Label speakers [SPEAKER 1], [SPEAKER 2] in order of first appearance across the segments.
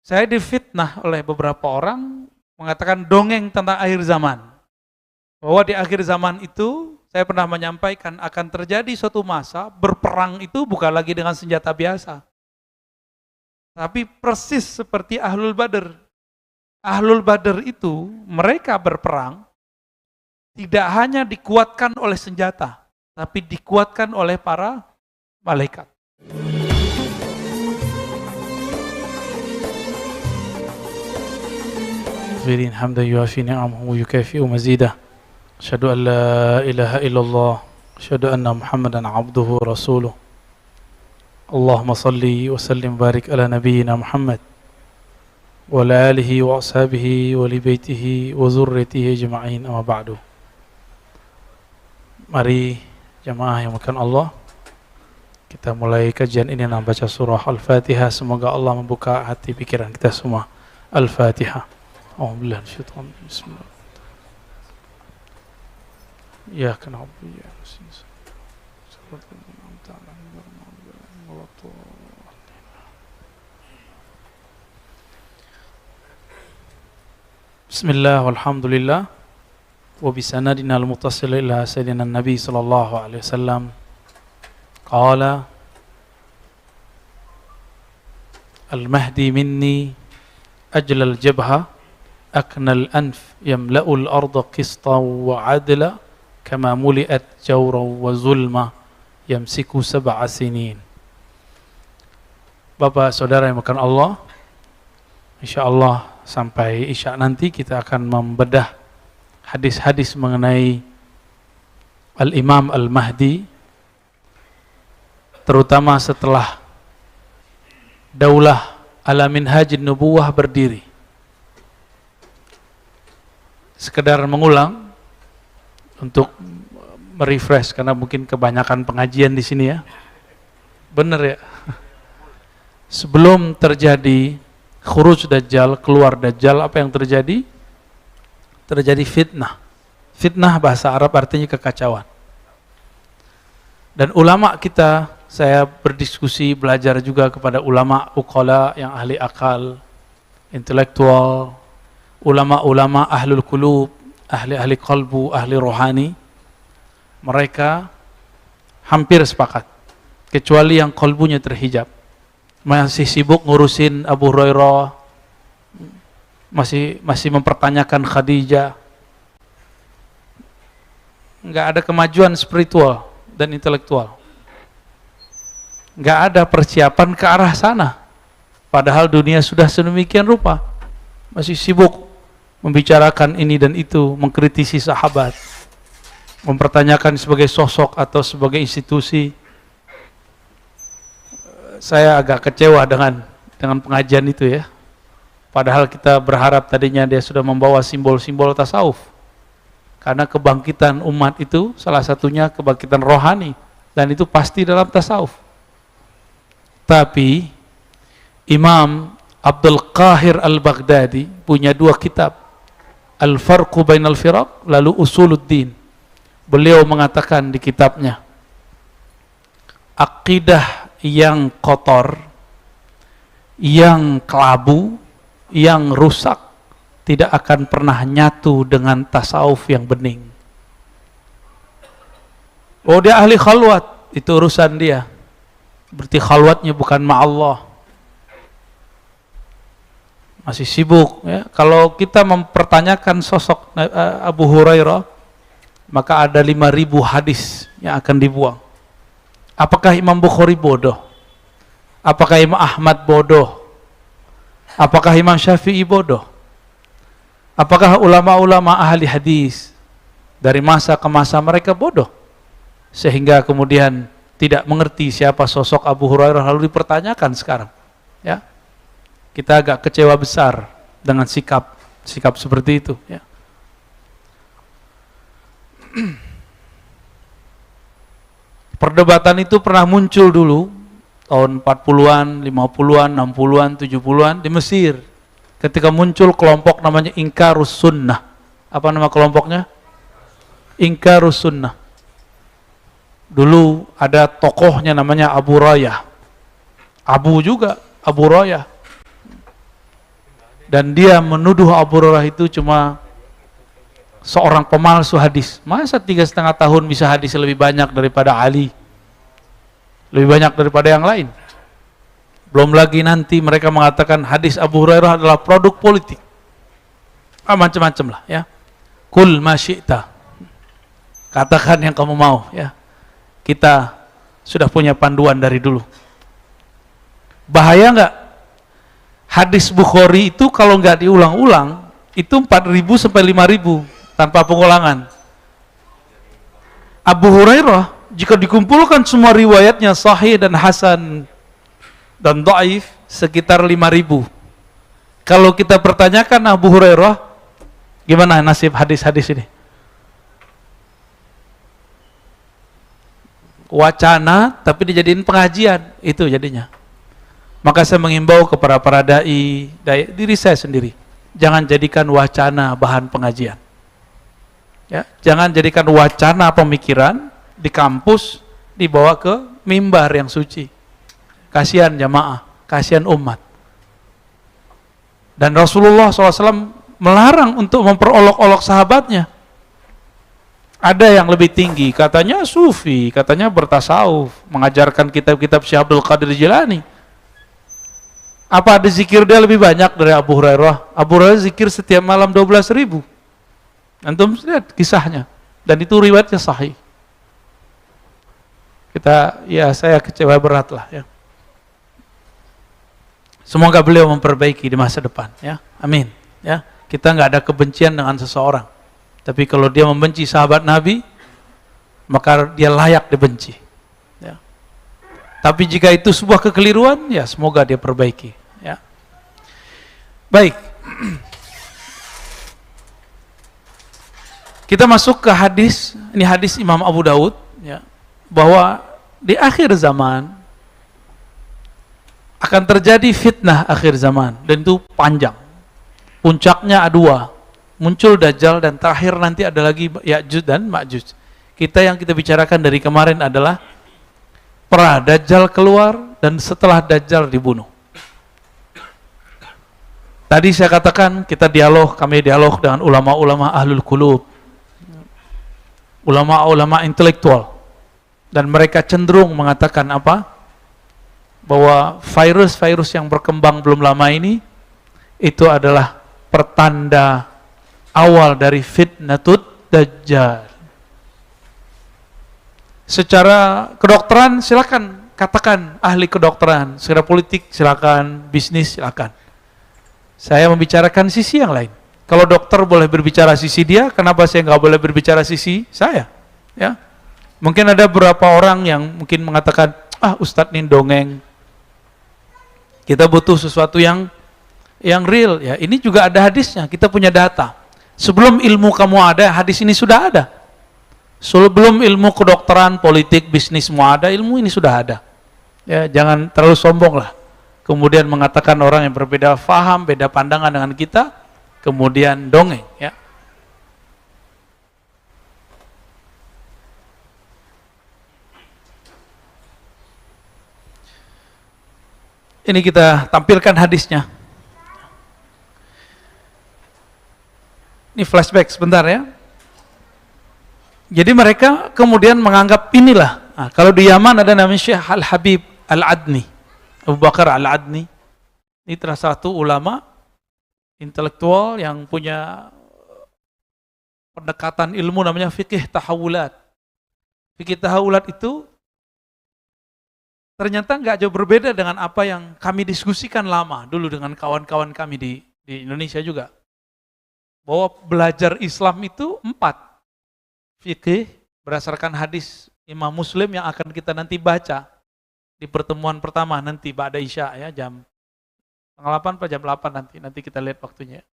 [SPEAKER 1] Saya difitnah oleh beberapa orang mengatakan dongeng tentang akhir zaman. Bahwa di akhir zaman itu saya pernah menyampaikan akan terjadi suatu masa berperang itu bukan lagi dengan senjata biasa. Tapi persis seperti Ahlul Badr. Ahlul Badr itu mereka berperang tidak hanya dikuatkan oleh senjata, tapi dikuatkan oleh para malaikat.
[SPEAKER 2] غافرين حمدا يوافي نعمه ويكافئ مزيده أشهد أن لا إله إلا الله أشهد أن محمدا عبده ورسوله اللهم صل وسلم وبارك على نبينا محمد وعلى آله وأصحابه ولبيته وذريته أجمعين أما بعد. Mari jamaah yang makan Allah, kita mulai kajian ini dengan baca surah Al-Fatihah. Semoga Allah membuka hati pikiran kita semua. Al-Fatihah. A'udzubillahi minasyaitonir rajim. Bismillah. Ya kana ya Bismillah walhamdulillah wa bisanadina al-muttasil ila sayyidina Nabi sallallahu alaihi wasallam qala al-mahdi minni ajlal jabha aknal anf yamla'ul arda qistan wa adla kama muli'at jawran wa zulma yamsiku sab'a sinin. Bapak saudara yang makan Allah, insyaallah sampai Isya nanti kita akan membedah hadis-hadis mengenai Al-Imam Al-Mahdi, terutama setelah Daulah Al-Minhajin Nubuwah berdiri. Sekedar mengulang untuk merefresh karena mungkin kebanyakan pengajian di sini ya. Benar ya? Sebelum terjadi khuruj Dajjal, keluar Dajjal, apa yang terjadi? Terjadi fitnah. Fitnah bahasa Arab artinya kekacauan. Dan ulama kita, saya berdiskusi, belajar juga kepada ulama uqala yang ahli akal, intelektual, ulama-ulama ahlul qulub, ahli-ahli qalbu, ahli rohani. Mereka hampir sepakat, kecuali yang qalbunya terhijab, masih sibuk ngurusin Abu Hurairah, masih mempertanyakan Khadijah, nggak ada kemajuan spiritual dan intelektual, nggak ada persiapan ke arah sana. Padahal dunia sudah sedemikian rupa, masih sibuk membicarakan ini dan itu, mengkritisi sahabat, mempertanyakan sebagai sosok atau sebagai institusi. Saya agak kecewa dengan pengajian itu ya. Padahal kita berharap tadinya dia sudah membawa simbol-simbol tasawuf. Karena kebangkitan umat itu salah satunya kebangkitan rohani, dan itu pasti dalam tasawuf. Tapi Imam Abdul Qahir Al-Baghdadi punya dua kitab, Al-Farqu Bainal Firaq, lalu Usuluddin. Beliau mengatakan di kitabnya, akidah yang kotor, yang kelabu, yang rusak tidak akan pernah nyatu dengan tasawuf yang bening. Oh, dia ahli khalwat, itu urusan dia. Berarti khalwatnya bukan ma'allah. Masih sibuk ya. Kalau kita mempertanyakan sosok Abu Hurairah, maka ada 5.000 hadis yang akan dibuang. Apakah Imam Bukhari bodoh? Apakah Imam Ahmad bodoh? Apakah Imam Syafi'i bodoh? Apakah ulama-ulama ahli hadis dari masa ke masa mereka bodoh? Sehingga kemudian tidak mengerti siapa sosok Abu Hurairah lalu dipertanyakan sekarang. Ya. Kita agak kecewa besar dengan sikap seperti itu ya. Perdebatan itu pernah muncul dulu tahun 40-an, 50-an, 60-an, 70-an di Mesir. Ketika muncul kelompok namanya Inkarus Sunnah. Apa nama kelompoknya? Inkarus Sunnah. Dulu ada tokohnya namanya Abu Rayah. Abu juga, Abu Rayah. dan dia menuduh Abu Hurairah itu cuma seorang pemalsu hadis. Masa 3,5 tahun bisa hadis lebih banyak daripada Ali, lebih banyak daripada yang lain? Belum lagi nanti mereka mengatakan hadis Abu Hurairah adalah produk politik. Macam-macam lah ya. Kul ma syi'ta. Katakan yang kamu mau ya. Kita sudah punya panduan dari dulu. Bahaya nggak? Hadis Bukhari itu kalau nggak diulang-ulang itu 4.000 sampai 5.000 tanpa pengulangan. Abu Hurairah jika dikumpulkan semua riwayatnya sahih dan hasan dan dhaif sekitar 5.000. Kalau kita pertanyakan Abu Hurairah, gimana nasib hadis-hadis ini? Wacana tapi dijadiin pengajian, itu jadinya. Maka saya mengimbau kepada para dai, diri saya sendiri, jangan jadikan wacana bahan pengajian. Ya, jangan jadikan wacana pemikiran di kampus dibawa ke mimbar yang suci. Kasihan jamaah, kasihan umat. Dan Rasulullah SAW melarang untuk memperolok-olok sahabatnya. Ada yang lebih tinggi, katanya sufi, katanya bertasawuf, mengajarkan kitab-kitab Syekh Abdul Qadir Jilani. Apa ada zikir dia lebih banyak dari Abu Hurairah? Abu Hurairah zikir setiap malam 12.000. Antum lihat kisahnya, dan itu riwayatnya sahih. Saya kecewa berat lah ya. Semoga beliau memperbaiki di masa depan ya. Amin ya. Kita nggak ada kebencian dengan seseorang, tapi kalau dia membenci sahabat Nabi, maka dia layak dibenci ya. Tapi jika itu sebuah kekeliruan, ya semoga dia perbaiki ya. Baik, kita masuk ke hadis. Ini hadis Imam Abu Daud ya, bahwa di akhir zaman akan terjadi fitnah akhir zaman, dan itu panjang. Puncaknya ada dua, muncul Dajjal, dan terakhir nanti ada lagi Ya'juj dan Ma'juj. Yang kita bicarakan dari kemarin adalah pra-Dajjal keluar dan setelah Dajjal dibunuh. Tadi saya katakan kami dialog dengan ulama-ulama ahlul qulub, ulama-ulama intelektual, dan mereka cenderung mengatakan apa? Bahwa virus-virus yang berkembang belum lama ini itu adalah pertanda awal dari fitnatut Dajjal. Secara kedokteran silakan katakan ahli kedokteran, secara politik silakan, bisnis silakan. Saya membicarakan sisi yang lain. Kalau dokter boleh berbicara sisi dia, kenapa saya nggak boleh berbicara sisi saya? Ya, mungkin ada beberapa orang yang mungkin mengatakan, Ustadz ini dongeng. Kita butuh sesuatu yang real ya. Ini juga ada hadisnya, kita punya data. Sebelum ilmu kamu ada, hadis ini sudah ada. Sebelum ilmu kedokteran, politik, bisnis semua ada, ilmu ini sudah ada. Ya, jangan terlalu sombong lah. Kemudian mengatakan orang yang berbeda faham, beda pandangan dengan kita, kemudian dongeng ya. Ini kita tampilkan hadisnya. Ini flashback sebentar ya. Jadi mereka kemudian menganggap inilah. Kalau di Yaman ada namanya Syekh Al-Habib Al-Adni, Abu Bakar Al-Adni. Ini salah satu ulama intelektual yang punya pendekatan ilmu namanya fikih tahawulat. Fikih tahawulat itu ternyata nggak jauh berbeda dengan apa yang kami diskusikan lama dulu dengan kawan-kawan kami di Indonesia juga. Bahwa belajar Islam itu 4. Fikih berdasarkan hadis Imam Muslim yang akan kita nanti baca di pertemuan pertama nanti ba'da Isya ya, jam 8 atau jam 8 nanti kita lihat waktunya.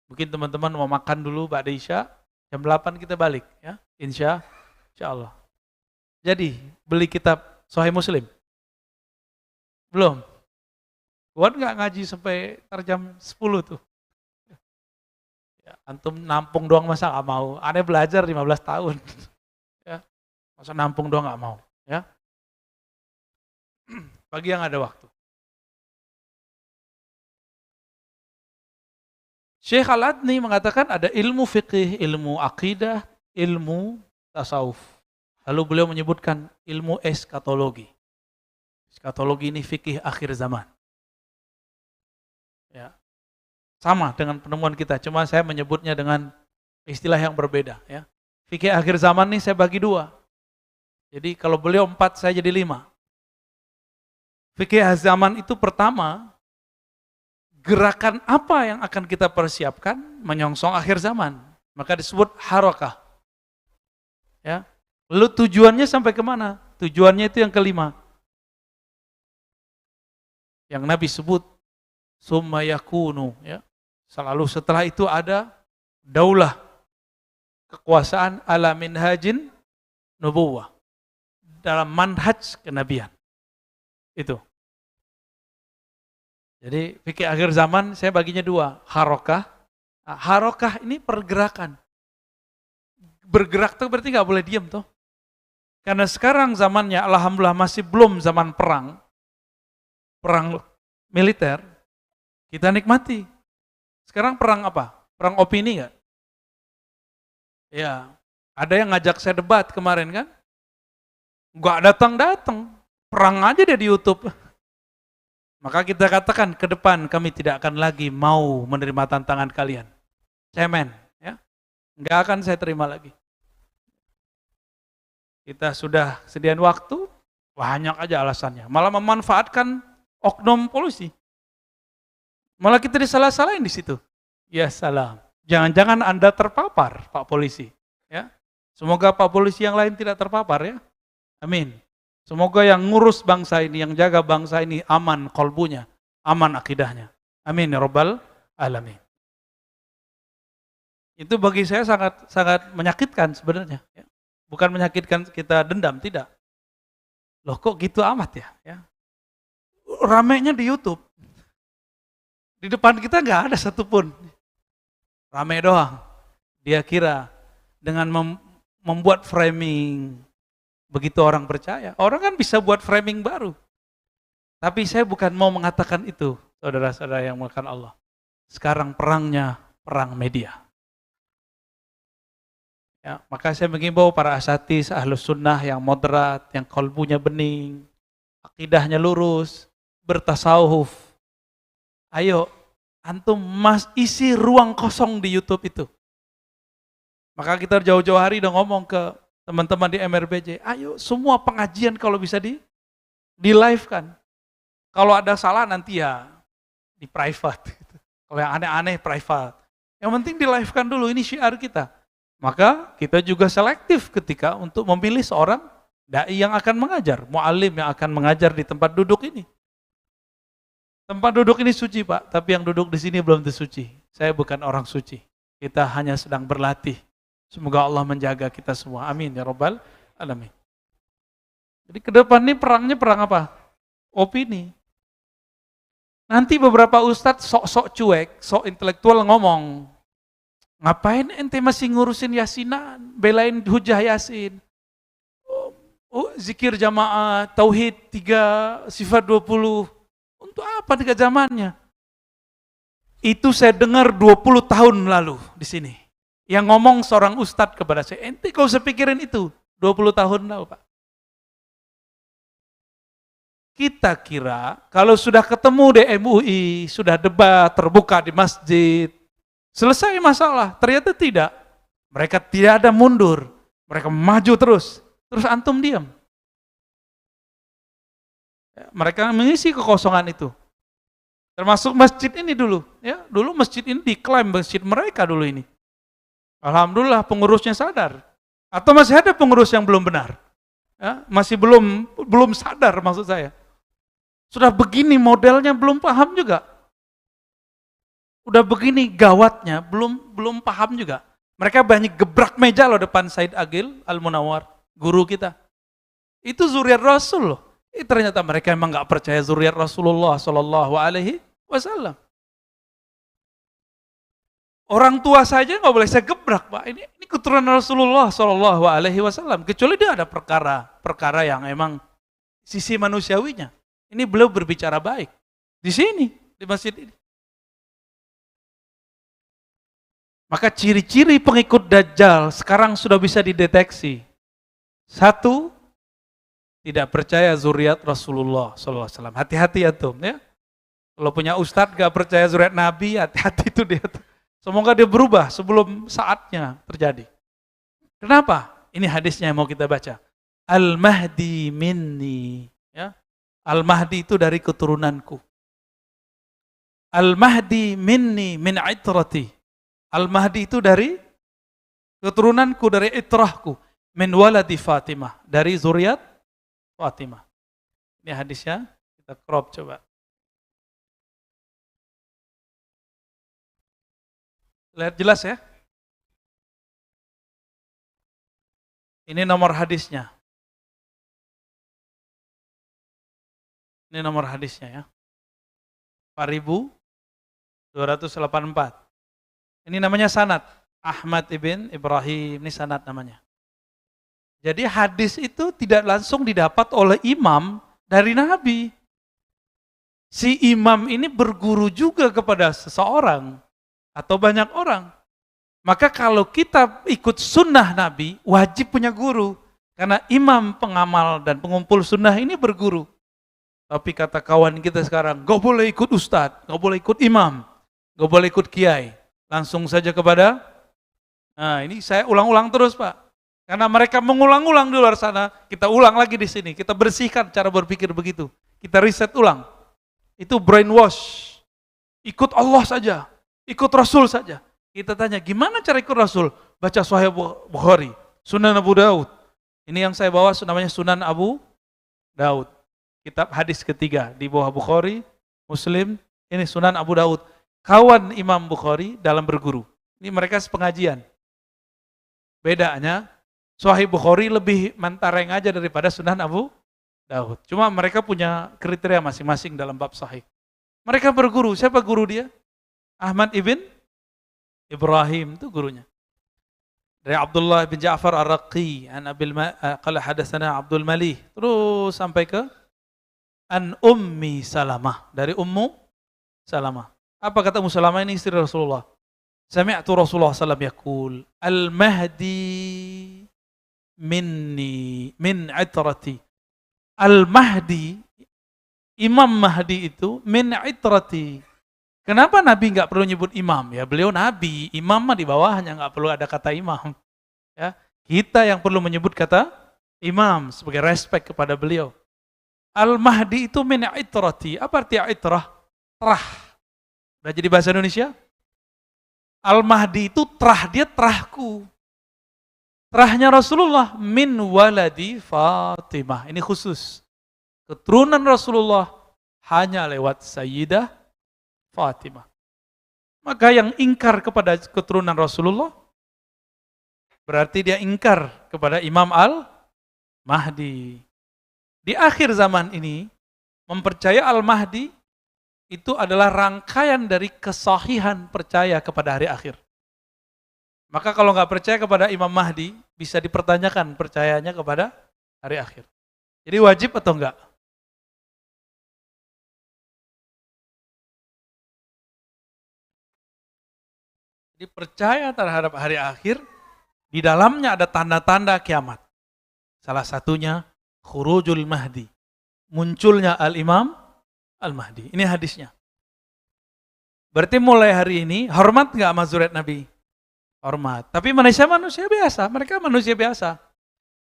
[SPEAKER 2] Mungkin teman-teman mau makan dulu ba'da Isya, jam 8 kita balik ya, insya Allah. Jadi beli kitab Sahih Muslim? Belum? Buat nggak ngaji sampai jam 10 tuh? Ya, antum nampung doang masa nggak mau? Aneh belajar 15 tahun. Ya, masa nampung doang nggak mau? Ya, bagi yang ada waktu. Syekh Al-Adni mengatakan ada ilmu fikih, ilmu akidah, ilmu tasawuf. Lalu beliau menyebutkan ilmu eskatologi. Eskatologi ini fikih akhir zaman. Ya. Sama dengan penemuan kita, cuma saya menyebutnya dengan istilah yang berbeda. Ya. Fikih akhir zaman ini saya bagi dua. Jadi kalau beliau 4, saya jadi 5. Fikih akhir zaman itu pertama, gerakan apa yang akan kita persiapkan menyongsong akhir zaman. Maka disebut harakah. Ya. Lalu tujuannya sampai kemana? Tujuannya itu yang kelima. Yang Nabi sebut, summa yakunu. Ya. Selalu setelah itu ada daulah, kekuasaan ala minhajin nubuwah. Dalam manhaj kenabian. Itu. Jadi fikih akhir zaman saya baginya 2. Harokah. Nah, harokah ini pergerakan. Bergerak itu berarti nggak boleh diam tuh. Karena sekarang zamannya alhamdulillah masih belum zaman perang. Perang militer. Kita nikmati. Sekarang perang apa? Perang opini nggak? Ya. Ada yang ngajak saya debat kemarin kan? Nggak datang-datang. Perang aja dia di YouTube. Maka kita katakan ke depan kami tidak akan lagi mau menerima tantangan kalian. Cemen, ya. Nggak akan saya terima lagi. Kita sudah sediain waktu, banyak aja alasannya. Malah memanfaatkan oknum polisi. Malah kita disalah-salahin di situ. Ya salam. Jangan-jangan Anda terpapar, Pak Polisi. Ya. Semoga Pak Polisi yang lain tidak terpapar ya. Amin. Semoga yang ngurus bangsa ini, yang jaga bangsa ini aman kolbunya, aman akidahnya. Amin ya Rabbal Alamin. Itu bagi saya sangat menyakitkan sebenarnya. Bukan menyakitkan kita dendam, tidak. Loh kok gitu amat ya? Ramenya di YouTube. Di depan kita nggak ada satupun. Rame doang. Dia kira dengan membuat framing, begitu orang percaya. Orang kan bisa buat framing baru. Tapi saya bukan mau mengatakan itu, saudara-saudara yang melakukan Allah. Sekarang perangnya, perang media. Ya, maka saya mengimbau para asatidz ahlus sunnah yang moderat, yang kalbunya bening, akidahnya lurus, bertasawuf. Ayo, antum isi ruang kosong di YouTube itu. Maka kita jauh-jauh hari udah ngomong ke teman-teman di MRBJ, ayo semua pengajian kalau bisa di live kan. Kalau ada salah nanti ya di private. Kalau yang aneh-aneh private. Yang penting di live kan dulu, ini syiar kita. Maka kita juga selektif ketika untuk memilih seorang dai yang akan mengajar, mu'alim yang akan mengajar di tempat duduk ini. Tempat duduk ini suci Pak, tapi yang duduk di sini belum tentu suci. Saya bukan orang suci. Kita hanya sedang berlatih. Semoga Allah menjaga kita semua. Amin ya Rabbal Alamin. Jadi ke depan ini perangnya perang apa? Opini. Nanti beberapa ustadz sok-sok cuek, sok intelektual ngomong, ngapain ente masih ngurusin yasinan, belain hujah yasin, zikir jamaah, tauhid 3, sifat 20, untuk apa 3 zamannya? Itu saya dengar 20 tahun lalu di sini. Yang ngomong seorang ustadz kepada saya, ente kau usah pikirin itu, 20 tahun lalu Pak. Kita kira kalau sudah ketemu di MUI, sudah debat terbuka di masjid, selesai masalah. Ternyata tidak. Mereka tidak ada mundur. Mereka maju terus. Terus antum diam. Mereka mengisi kekosongan itu. Termasuk masjid ini dulu. Ya, dulu masjid ini diklaim masjid mereka dulu ini. Alhamdulillah pengurusnya sadar. Atau masih ada pengurus yang belum benar. Ya, masih belum sadar maksud saya. Sudah begini modelnya belum paham juga. Udah begini gawatnya belum paham juga. Mereka banyak gebrak meja loh depan Said Agil Al-Munawar, guru kita. Itu zuriat Rasul loh. Ternyata mereka emang nggak percaya zuriat Rasulullah Shallallahu Alaihi Wasallam. Orang tua saja nggak boleh saya gebrak Pak. Ini keturunan Rasulullah Shallallahu Alaihi Wasallam. Kecuali dia ada perkara yang emang sisi manusiawinya. Ini beliau berbicara baik di sini di masjid ini.
[SPEAKER 1] Maka ciri-ciri pengikut Dajjal sekarang sudah bisa dideteksi. Satu, tidak percaya zuriat Rasulullah SAW. Hati-hati ya tuh, ya. Kalau punya ustadz gak percaya zuriat Nabi, hati-hati itu dia. Semoga dia berubah sebelum saatnya terjadi. Kenapa? Ini hadisnya yang mau kita baca. Al-Mahdi minni. Ya. Al-Mahdi itu dari keturunanku. Al-Mahdi minni min itrati. Al-Mahdi itu dari keturunanku, dari itrahku. Min waladi Fatimah. Dari zuriat Fatimah. Ini hadisnya, kita crop coba. Lihat jelas ya. Ini nomor hadisnya. Ini nomor hadisnya ya. 4284. Ini namanya sanad. Ahmad ibn Ibrahim, ini sanad namanya. Jadi hadis itu tidak langsung didapat oleh imam dari Nabi. Si imam ini berguru juga kepada seseorang atau banyak orang. Maka kalau kita ikut sunnah Nabi, wajib punya guru. Karena imam pengamal dan pengumpul sunnah ini berguru. Tapi kata kawan kita sekarang, gak boleh ikut ustadz, gak boleh ikut imam, gak boleh ikut kiai. Langsung saja kepada, nah ini saya ulang-ulang terus Pak. Karena mereka mengulang-ulang di luar sana, kita ulang lagi di sini. Kita bersihkan cara berpikir begitu. Kita riset ulang. Itu brainwash. Ikut Allah saja, ikut Rasul saja. Kita tanya, gimana cara ikut Rasul? Baca Sahih Bukhari, Sunan Abu Daud. Ini yang saya bawa namanya Sunan Abu Daud. Kitab hadis ketiga di bawah Bukhari, Muslim, ini Sunan Abu Daud. Kawan Imam Bukhari dalam berguru. Ini mereka sepengajian. Bedanya, Sahih Bukhari lebih mentareng aja daripada Sunan Abu Daud. Cuma mereka punya kriteria masing-masing dalam bab sahih. Mereka berguru. Siapa guru dia? Ahmad ibn Ibrahim itu gurunya. Dari Abdullah bin Ja'far Ar-Raqi, qala hadatsana Abdul Malih, terus sampai ke an Ummi Salamah, dari Ummu Salamah. Apa kata Ummu Salamah, ini istri Rasulullah? Sami'tu Rasulullah sallallahu alaihi wasallam yaqul, al-Mahdi minni min itrati. Al-Mahdi, Imam Mahdi itu min itrati. Kenapa Nabi nggak perlu nyebut imam? Ya beliau Nabi, imam mah di bawahnya, nggak perlu ada kata imam. Ya, kita yang perlu menyebut kata imam sebagai respect kepada beliau. Al-Mahdi itu min itrati. Apa arti itrah? Terah. Udah jadi bahasa Indonesia? Al-Mahdi itu terah, dia terahku. Terahnya Rasulullah min waladi Fatimah. Ini khusus. Keturunan Rasulullah hanya lewat Sayyidah Fatimah. Maka yang ingkar kepada keturunan Rasulullah berarti dia ingkar kepada Imam Al-Mahdi. Di akhir zaman ini mempercaya Al-Mahdi itu adalah rangkaian dari kesahihan percaya kepada hari akhir. Maka kalau nggak percaya kepada Imam Mahdi, bisa dipertanyakan percayanya kepada hari akhir. Jadi wajib atau enggak? Jadi percaya terhadap hari akhir, di dalamnya ada tanda-tanda kiamat. Salah satunya khurujul Mahdi, munculnya Al-Imam Al-Mahdi. Ini hadisnya. Berarti mulai hari ini, hormat nggak sama zuriat Nabi? Hormat. Tapi manusia biasa, mereka manusia biasa.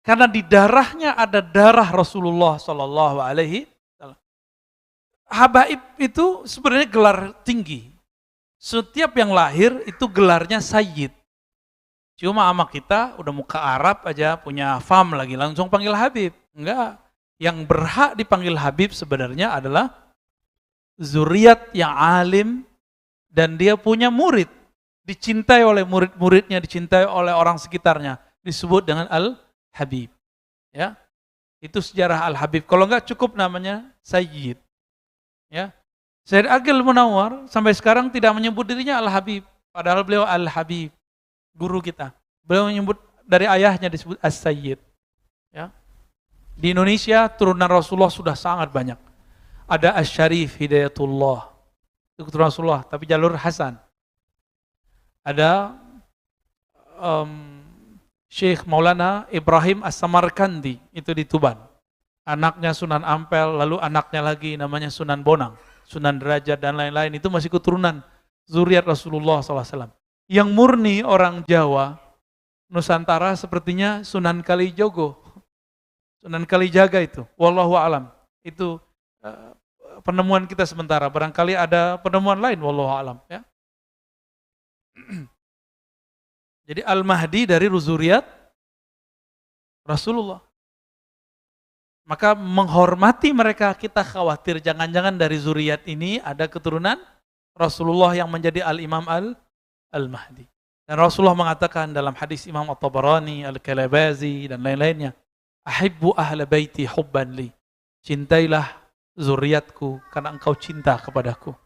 [SPEAKER 1] Karena di darahnya ada darah Rasulullah Sallallahu Alaihi Wasallam. Habaib itu sebenarnya gelar tinggi. Setiap yang lahir itu gelarnya Sayyid. Cuma sama kita udah muka Arab aja, punya fam lagi, langsung panggil Habib. Enggak. Yang berhak dipanggil Habib sebenarnya adalah zuriat yang alim dan dia punya murid. Dicintai oleh murid-muridnya, dicintai oleh orang sekitarnya. Disebut dengan Al-Habib. Ya. Itu sejarah Al-Habib. Kalau enggak cukup namanya Sayyid. Ya. Sayyid Aqil Munawwar sampai sekarang tidak menyebut dirinya Al-Habib. Padahal beliau Al-Habib. Guru kita. Beliau menyebut dari ayahnya disebut As-Sayyid. Ya. Di Indonesia turunan Rasulullah sudah sangat banyak. Ada Asy-Syarif Hidayatullah. Itu keturunan Rasulullah, tapi jalur Hasan. Ada Syekh Maulana Ibrahim As-Samarkandi, itu di Tuban. Anaknya Sunan Ampel, lalu anaknya lagi namanya Sunan Bonang, Sunan Derajat dan lain-lain, itu masih keturunan zuriat Rasulullah SAW. Yang murni orang Jawa, Nusantara sepertinya Sunan Kalijogo, Sunan Kalijaga itu, wallahu alam. Itu penemuan kita sementara, barangkali ada penemuan lain, wallahu alam. Ya. Jadi Al-Mahdi dari zuriat Rasulullah. Maka menghormati mereka, kita khawatir jangan-jangan dari zuriat ini ada keturunan Rasulullah yang menjadi Al-Imam Al-Mahdi. Dan Rasulullah mengatakan dalam hadis Imam At-Tabarani, Al-Kalabazi dan lain-lainnya, ahibbu ahla baiti hubban li. Cintailah zuriatku karena engkau cinta kepadaku.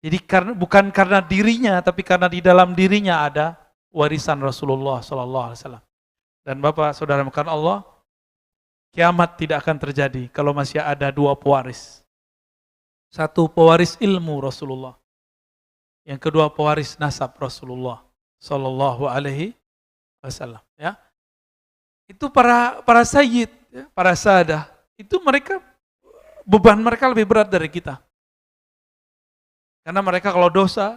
[SPEAKER 1] Jadi bukan karena dirinya, tapi karena di dalam dirinya ada warisan Rasulullah SAW. Dan Bapak Saudara makan Allah, kiamat tidak akan terjadi kalau masih ada dua pewaris. Satu pewaris ilmu Rasulullah, yang kedua pewaris nasab Rasulullah Sallallahu Alaihi Wasallam. Ya, itu para sayyid, ya, para sadah, itu mereka beban mereka lebih berat dari kita. Karena mereka kalau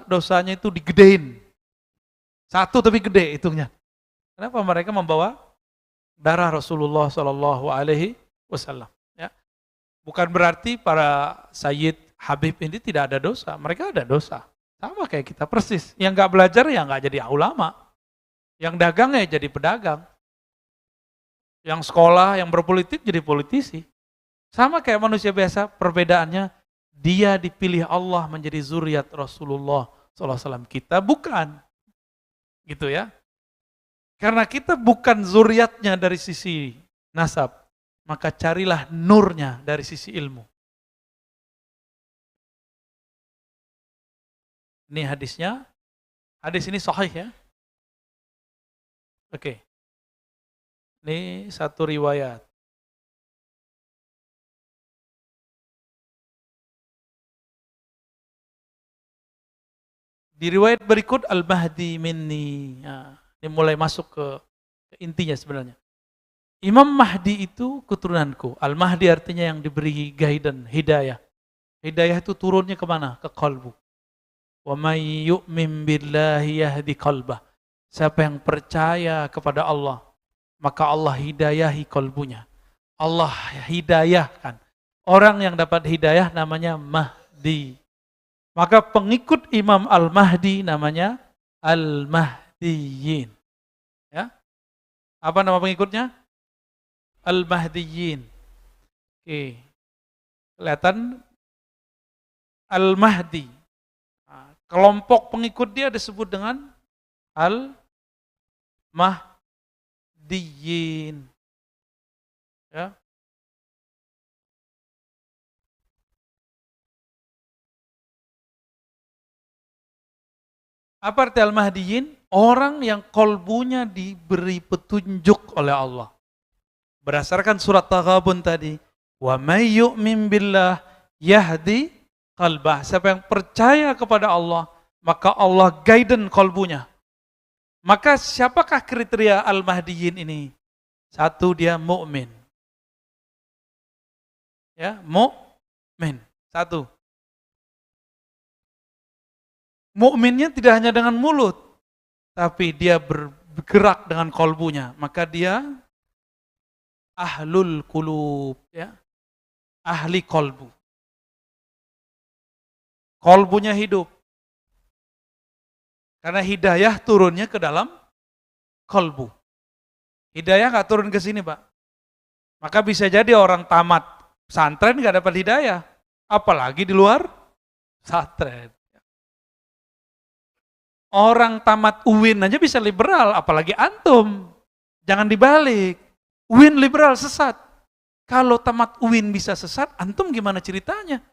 [SPEAKER 1] dosanya itu digedein. Satu tapi gede hitungnya. Kenapa? Mereka membawa darah Rasulullah Sallallahu Alaihi Wasallam. Ya, bukan berarti para sayyid habib ini tidak ada dosa. Mereka ada dosa. Sama kayak kita persis. Yang nggak belajar ya nggak jadi ulama. Yang dagang ya jadi pedagang. Yang sekolah, yang berpolitik jadi politisi. Sama kayak manusia biasa. Perbedaannya dia dipilih Allah menjadi zuriat Rasulullah SAW. Kita bukan. Gitu ya. Karena kita bukan zuriatnya dari sisi nasab, maka carilah nurnya dari sisi ilmu. Ini hadisnya. Hadis ini sahih ya. Oke. Ini satu riwayat. Di riwayat berikut Al-Mahdi minni. Ya. Ini mulai masuk ke intinya sebenarnya. Imam Mahdi itu keturunanku. Al-Mahdi artinya yang diberi guidance, hidayah. Hidayah itu turunnya kemana? Ke kalbu. Wa may yu'min billahi yahdi qalbah. Siapa yang percaya kepada Allah, maka Allah hidayahi kalbunya. Allah hidayahkan. Orang yang dapat hidayah namanya Mahdi. Maka pengikut Imam Al-Mahdi namanya Al-Mahdiyin. Ya. Apa nama pengikutnya? Al-Mahdiyin. Oke. Kelihatan Al-Mahdi. Nah, kelompok pengikut dia disebut dengan Al-Mahdiyin. Ya. Apa arti Al-Mahdiyin? Orang yang kolbunya diberi petunjuk oleh Allah. Berdasarkan surat Taghabun tadi. Wa may yu'min billah yahdi qalbah. Siapa yang percaya kepada Allah, maka Allah guidance kolbunya. Maka siapakah kriteria Al-Mahdiyin ini? Satu, dia mukmin. Ya, mukmin. Satu. Mukminnya tidak hanya dengan mulut, tapi dia bergerak dengan kolbunya. Maka dia ahlul qulub, ya. Ahli kolbu. Kolbunya hidup. Karena hidayah turunnya ke dalam kolbu. Hidayah nggak turun ke sini, Pak. Maka bisa jadi orang tamat pesantren nggak dapat hidayah, apalagi di luar pesantren. Orang tamat UIN aja bisa liberal, apalagi antum. Jangan dibalik. UIN liberal sesat. Kalau tamat UIN bisa sesat, antum gimana ceritanya?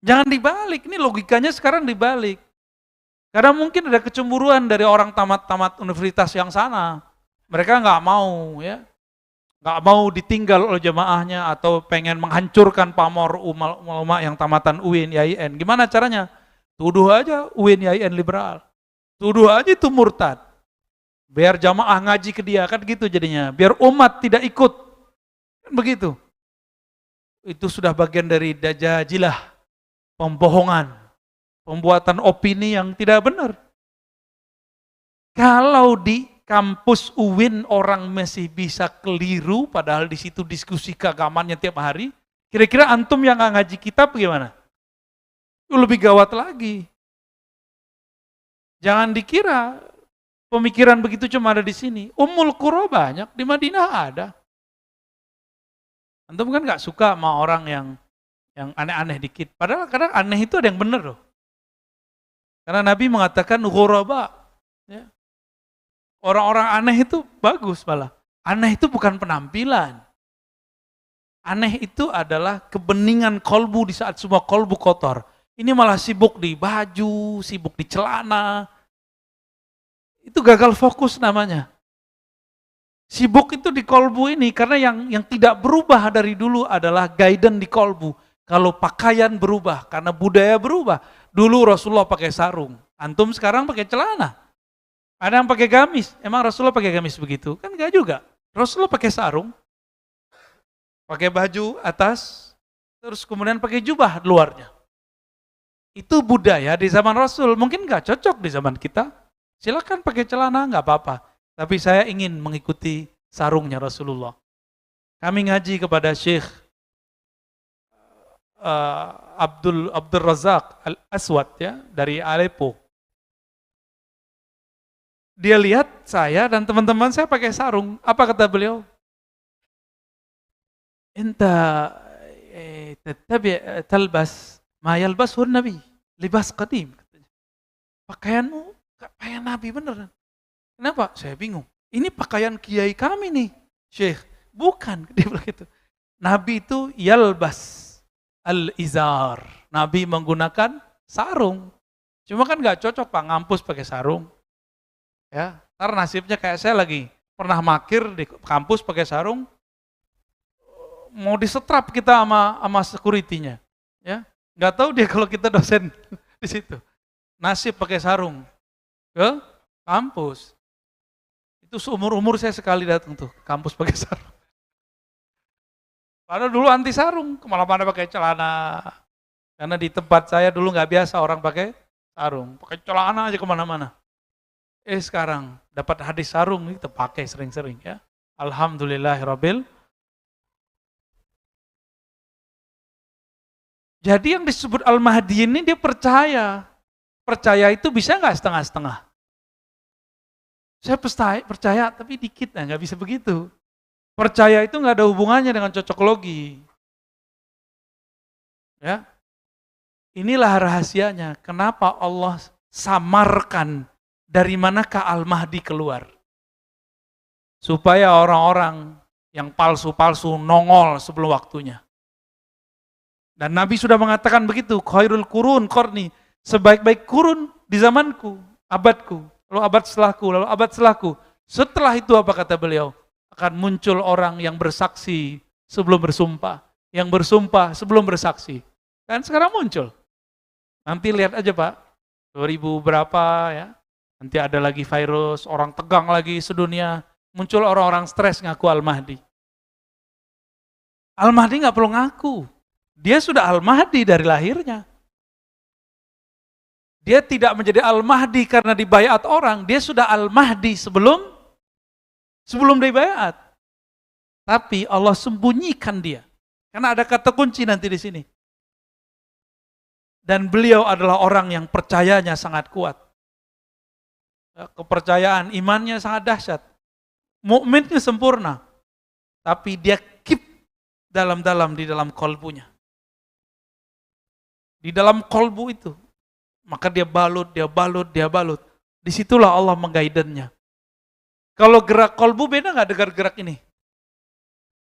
[SPEAKER 1] Jangan dibalik, ini logikanya sekarang dibalik. Karena mungkin ada kecemburuan dari orang tamat-tamat universitas yang sana. Mereka nggak mau, ya, nggak mau ditinggal oleh jamaahnya atau pengen menghancurkan pamor ulama yang tamatan UIN, IAIN. Gimana caranya? Tuduh aja UIN, IAIN liberal. Tuduh aja itu murtad. Biar jamaah ngaji ke dia, kan gitu jadinya. Biar umat tidak ikut. Kan begitu. Itu sudah bagian dari dajajilah, pembohongan, pembuatan opini yang tidak benar. Kalau di kampus UIN orang masih bisa keliru, padahal di situ diskusi keagamannya tiap hari, kira-kira antum yang nggak ngaji kitab gimana? Itu lebih gawat lagi. Jangan dikira pemikiran begitu cuma ada di sini. Ummul Qura banyak, di Madinah ada. Antum kan nggak suka sama orang yang aneh-aneh dikit. Padahal kadang aneh itu ada yang benar loh. Karena Nabi mengatakan ghuraba. Ya. Orang-orang aneh itu bagus malah. Aneh itu bukan penampilan. Aneh itu adalah kebeningan kolbu di saat semua kolbu kotor. Ini malah sibuk di baju, sibuk di celana. Itu gagal fokus namanya. Sibuk itu di kolbu ini karena yang tidak berubah dari dulu adalah guidance di kolbu. Kalau pakaian berubah karena budaya berubah. Dulu Rasulullah pakai sarung, antum sekarang pakai celana. Ada yang pakai gamis, emang Rasulullah pakai gamis begitu? Kan enggak juga. Rasulullah pakai sarung, pakai baju atas, terus kemudian pakai jubah luarnya. Itu budaya di zaman Rasul, mungkin enggak cocok di zaman kita. Silakan pakai celana, enggak apa-apa. Tapi saya ingin mengikuti sarungnya Rasulullah. Kami ngaji kepada Syekh Abdul Razak Al-Aswad ya, dari Aleppo. Dia lihat saya dan teman-teman saya pakai sarung. Apa kata beliau? Enta talbas ma yalbasu Nabi, libas qadim. Pakaianmu pakaian Nabi beneran. Kenapa? Saya bingung. Ini pakaian kiai kami nih, Syekh. Bukan, dia bilang gitu. Nabi itu yalbas al-izar. Nabi menggunakan sarung. Cuma kan nggak cocok Pak ngampus pakai sarung. Ya, ntar nasibnya kayak saya lagi pernah makir di kampus pakai sarung, mau disetrap kita sama security-nya, ya, nggak tahu dia kalau kita dosen di situ, nasib pakai sarung ke kampus, itu seumur-umur saya sekali datang tuh kampus pakai sarung, padahal dulu anti sarung, kemana-mana pakai celana, karena di tempat saya dulu nggak biasa orang pakai sarung, pakai celana aja kemana-mana. Sekarang dapat hadis sarung itu pakai sering-sering ya. Alhamdulillahirabbil. Jadi yang disebut Al-Mahdi ini dia percaya. Percaya itu bisa nggak setengah-setengah? Saya percaya tapi dikit, nggak bisa begitu. Percaya itu nggak ada hubungannya dengan cocokologi. Ya, inilah rahasianya. Kenapa Allah samarkan dari manakah Al-Mahdi keluar? Supaya orang-orang yang palsu-palsu nongol sebelum waktunya. Dan Nabi sudah mengatakan begitu, khairul qurun qarni, sebaik-baik kurun di zamanku, abadku, lalu abad setelahku, lalu abad setelahku. Setelah itu apa kata beliau? Akan muncul orang yang bersaksi sebelum bersumpah, yang bersumpah sebelum bersaksi. Dan sekarang muncul. Nanti lihat aja Pak, 2000 berapa ya, nanti ada lagi virus, orang tegang lagi sedunia, muncul orang-orang stres ngaku Al-Mahdi. Al-Mahdi nggak perlu ngaku, dia sudah Al-Mahdi dari lahirnya. Dia tidak menjadi Al-Mahdi karena dibaiat orang, dia sudah Al-Mahdi sebelum dibaiat. Tapi Allah sembunyikan dia, karena ada kata kunci nanti di sini. Dan beliau adalah orang yang percayanya sangat kuat. Kepercayaan, imannya sangat dahsyat. Mukminnya sempurna. Tapi dia keep dalam-dalam di dalam kolbunya. Di dalam kolbu itu. Maka dia balut. Disitulah Allah mengguidance-nya. Kalau gerak kolbu beda nggak dengan gerak ini?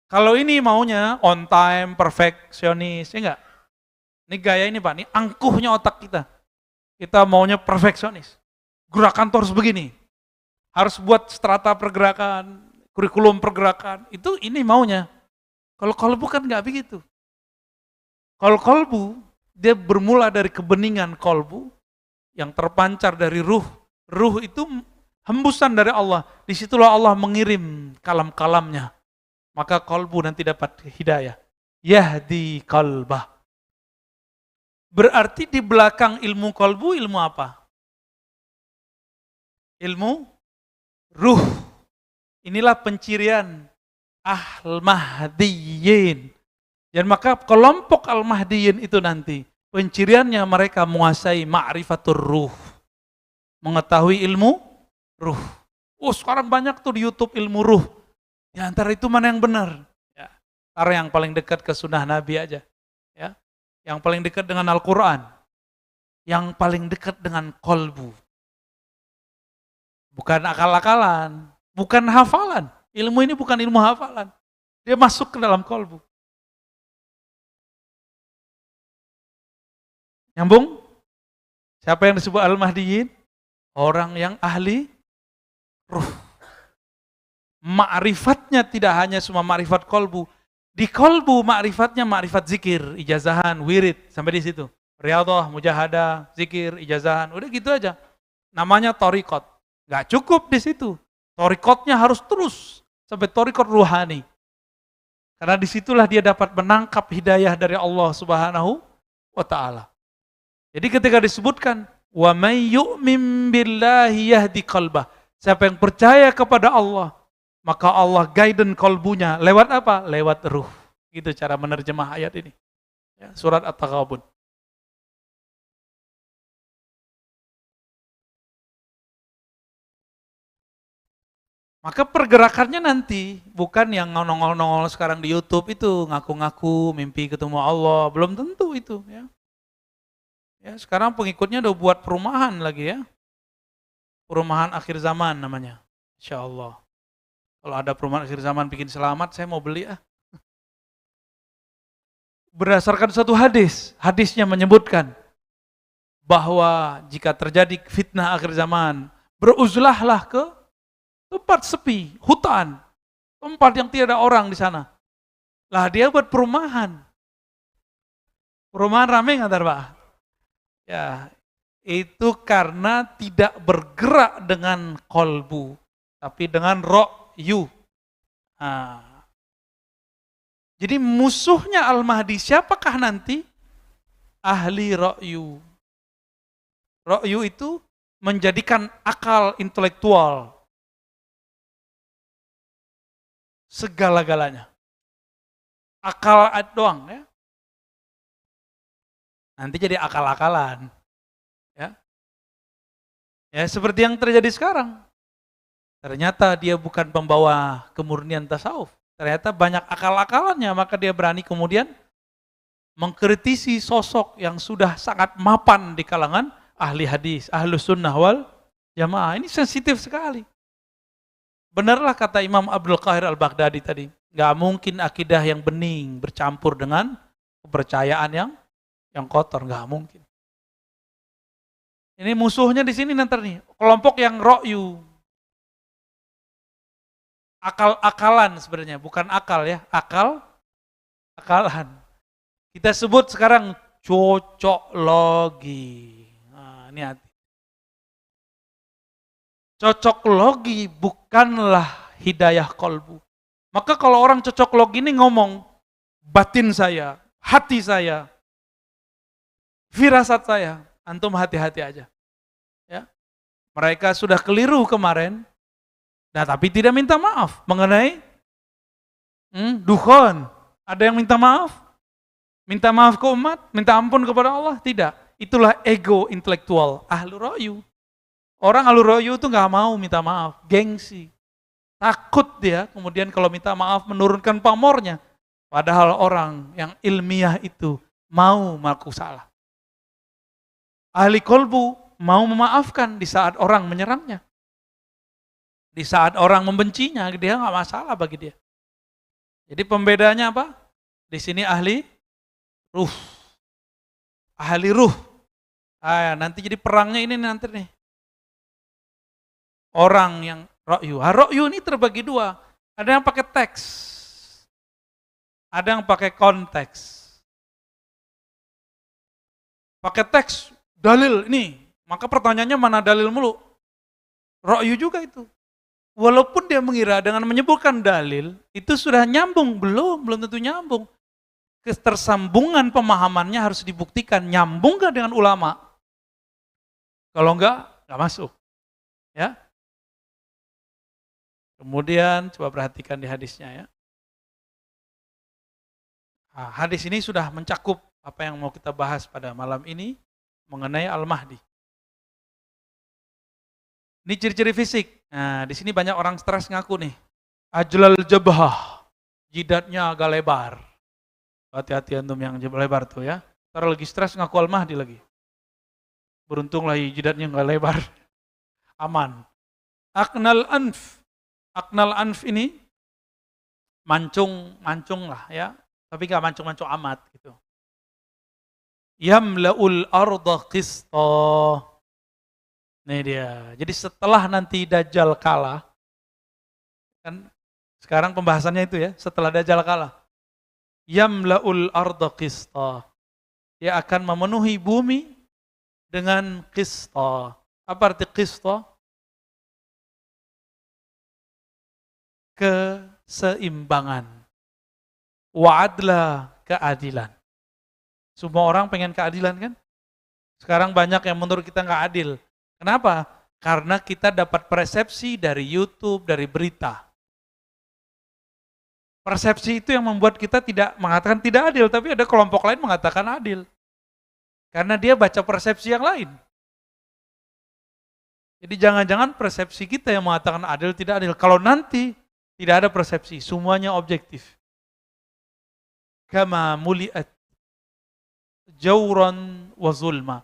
[SPEAKER 1] Kalau ini maunya on time, perfeksionis, ya enggak? Ini gaya ini Pak, ini angkuhnya otak kita. Kita maunya perfeksionis. Gerakan tuh harus begini. Harus buat strata pergerakan, kurikulum pergerakan. Itu ini maunya. Kalau kolbu kan nggak begitu. Kalau kolbu, dia bermula dari kebeningan kolbu yang terpancar dari ruh. Ruh itu hembusan dari Allah. Disitulah Allah mengirim kalam-kalamnya. Maka kolbu nanti dapat hidayah. Yahdi qalbah. Berarti di belakang ilmu kolbu, ilmu apa? Ilmu ruh. Inilah pencirian Al-Mahdiyin. Dan maka kelompok Al-Mahdiyin itu nanti, penciriannya mereka menguasai ma'rifatur ruh. Mengetahui ilmu ruh. Oh, sekarang banyak tuh di YouTube ilmu ruh. Di antara itu mana yang benar? Ya, taruh yang paling dekat ke sunnah Nabi aja. Ya, yang paling dekat dengan Al-Quran. Yang paling dekat dengan kolbu. Bukan akal-akalan. Bukan hafalan. Ilmu ini bukan ilmu hafalan. Dia masuk ke dalam kolbu. Nyambung? Siapa yang disebut Al-Mahdiyin? Orang yang ahli ruh. Ma'rifatnya tidak hanya cuma ma'rifat kolbu. Di kolbu ma'rifatnya ma'rifat zikir, ijazahan, wirid. Sampai di situ. Riyadhah, mujahadah, zikir, ijazahan. Udah gitu aja. Namanya thariqat. Gak cukup di situ. Thariqatnya harus terus. Sampai thariqat ruhani. Karena disitulah dia dapat menangkap hidayah dari Allah Subhanahu wa ta'ala. Jadi ketika disebutkan wa may yu'min billahi yahdi qalbah. Siapa yang percaya kepada Allah, maka Allah guidance kolbunya. Lewat apa? Lewat ruh. Gitu cara menerjemah ayat ini. Ya, surat At-Taghabun. Maka pergerakannya nanti bukan yang nongol-nongol sekarang di YouTube itu ngaku-ngaku mimpi ketemu Allah, belum tentu itu ya. Ya, sekarang pengikutnya udah buat perumahan lagi ya. Perumahan akhir zaman namanya. Insyaallah. Kalau ada perumahan akhir zaman bikin selamat, saya mau beli ah. Berdasarkan satu hadis, hadisnya menyebutkan bahwa jika terjadi fitnah akhir zaman, beruzlahlah ke tempat sepi, hutan, tempat yang tidak ada orang di sana. Lah dia buat perumahan. Perumahan rame nggak Pak? Ya, itu karena tidak bergerak dengan kolbu, tapi dengan ro'yu. Nah, jadi musuhnya Al-Mahdi siapakah nanti? Ahli ro'yu. Ro'yu itu menjadikan akal intelektual segala-galanya. Akal doang ya. Nanti jadi akal-akalan. Ya. Ya, seperti yang terjadi sekarang. Ternyata dia bukan pembawa kemurnian tasawuf. Ternyata banyak akal-akalannya, maka dia berani kemudian mengkritisi sosok yang sudah sangat mapan di kalangan ahli hadis, ahlus sunnah wal jamaah. Ini sensitif sekali. Benarlah kata Imam Abdul Qahir Al-Baghdadi tadi, gak mungkin akidah yang bening bercampur dengan kepercayaan yang kotor, gak mungkin. Ini musuhnya di sini nanti nih, kelompok yang ro'yu. Akal-akalan sebenarnya, bukan akal ya, akalan. Kita sebut sekarang cocok logi. Nah, ini hati. Cocok logi bukanlah hidayah kolbu. Maka kalau orang cocok logi ini ngomong, batin saya, hati saya, firasat saya, antum hati-hati aja. Ya. Mereka sudah keliru kemarin, nah tapi tidak minta maaf mengenai dukhon. Ada yang minta maaf? Minta maaf ke umat? Minta ampun kepada Allah? Tidak. Itulah ego intelektual, ahlu ro'yu. Orang ahlu ro'yu itu gak mau minta maaf, gengsi. Takut dia, kemudian kalau minta maaf menurunkan pamornya. Padahal orang yang ilmiah itu mau mengaku salah. Ahli kolbu mau memaafkan di saat orang menyerangnya. Di saat orang membencinya, dia nggak masalah bagi dia. Jadi pembedanya apa? Di sini ahli ruh. Ahli ruh. Nanti jadi perangnya ini nanti nih. Orang yang ro'yu. Ro'yu ini terbagi dua. Ada yang pakai teks. Ada yang pakai konteks. Pakai teks, dalil ini. Maka pertanyaannya mana dalil mulu? Ra'yu juga itu. Walaupun dia mengira dengan menyebutkan dalil, itu sudah nyambung. Belum tentu nyambung. Ketersambungan pemahamannya harus dibuktikan. Nyambung gak dengan ulama? Kalau enggak masuk. Ya. Kemudian coba perhatikan di hadisnya ya. Nah, hadis ini sudah mencakup apa yang mau kita bahas pada malam ini mengenai Al-Mahdi. Ini ciri-ciri fisik. Nah, di sini banyak orang stres ngaku nih. Ajlal jabhah, jidatnya agak lebar. Hati-hati antum yang lebar tuh ya. Ntar lagi stres ngaku Al-Mahdi lagi. Beruntung lah jidatnya nggak lebar. Aman. Aknal anf. Aknal anf ini mancung lah ya. Tapi nggak mancung-mancung amat gitu. Yamla'ul arda qista. Nih dia. Jadi setelah nanti Dajjal kalah, kan sekarang pembahasannya itu ya, setelah Dajjal kalah. Yamla'ul arda qista. Dia akan memenuhi bumi dengan qista. Apa arti qista? Keseimbangan. Wa'adla, keadilan. Semua orang pengen keadilan kan? Sekarang banyak yang menurut kita nggak adil. Kenapa? Karena kita dapat persepsi dari YouTube, dari berita. Persepsi itu yang membuat kita tidak mengatakan tidak adil, tapi ada kelompok lain mengatakan adil. Karena dia baca persepsi yang lain. Jadi jangan-jangan persepsi kita yang mengatakan adil, tidak adil. Kalau nanti tidak ada persepsi, semuanya objektif. Kama muliat jauran wa zulma.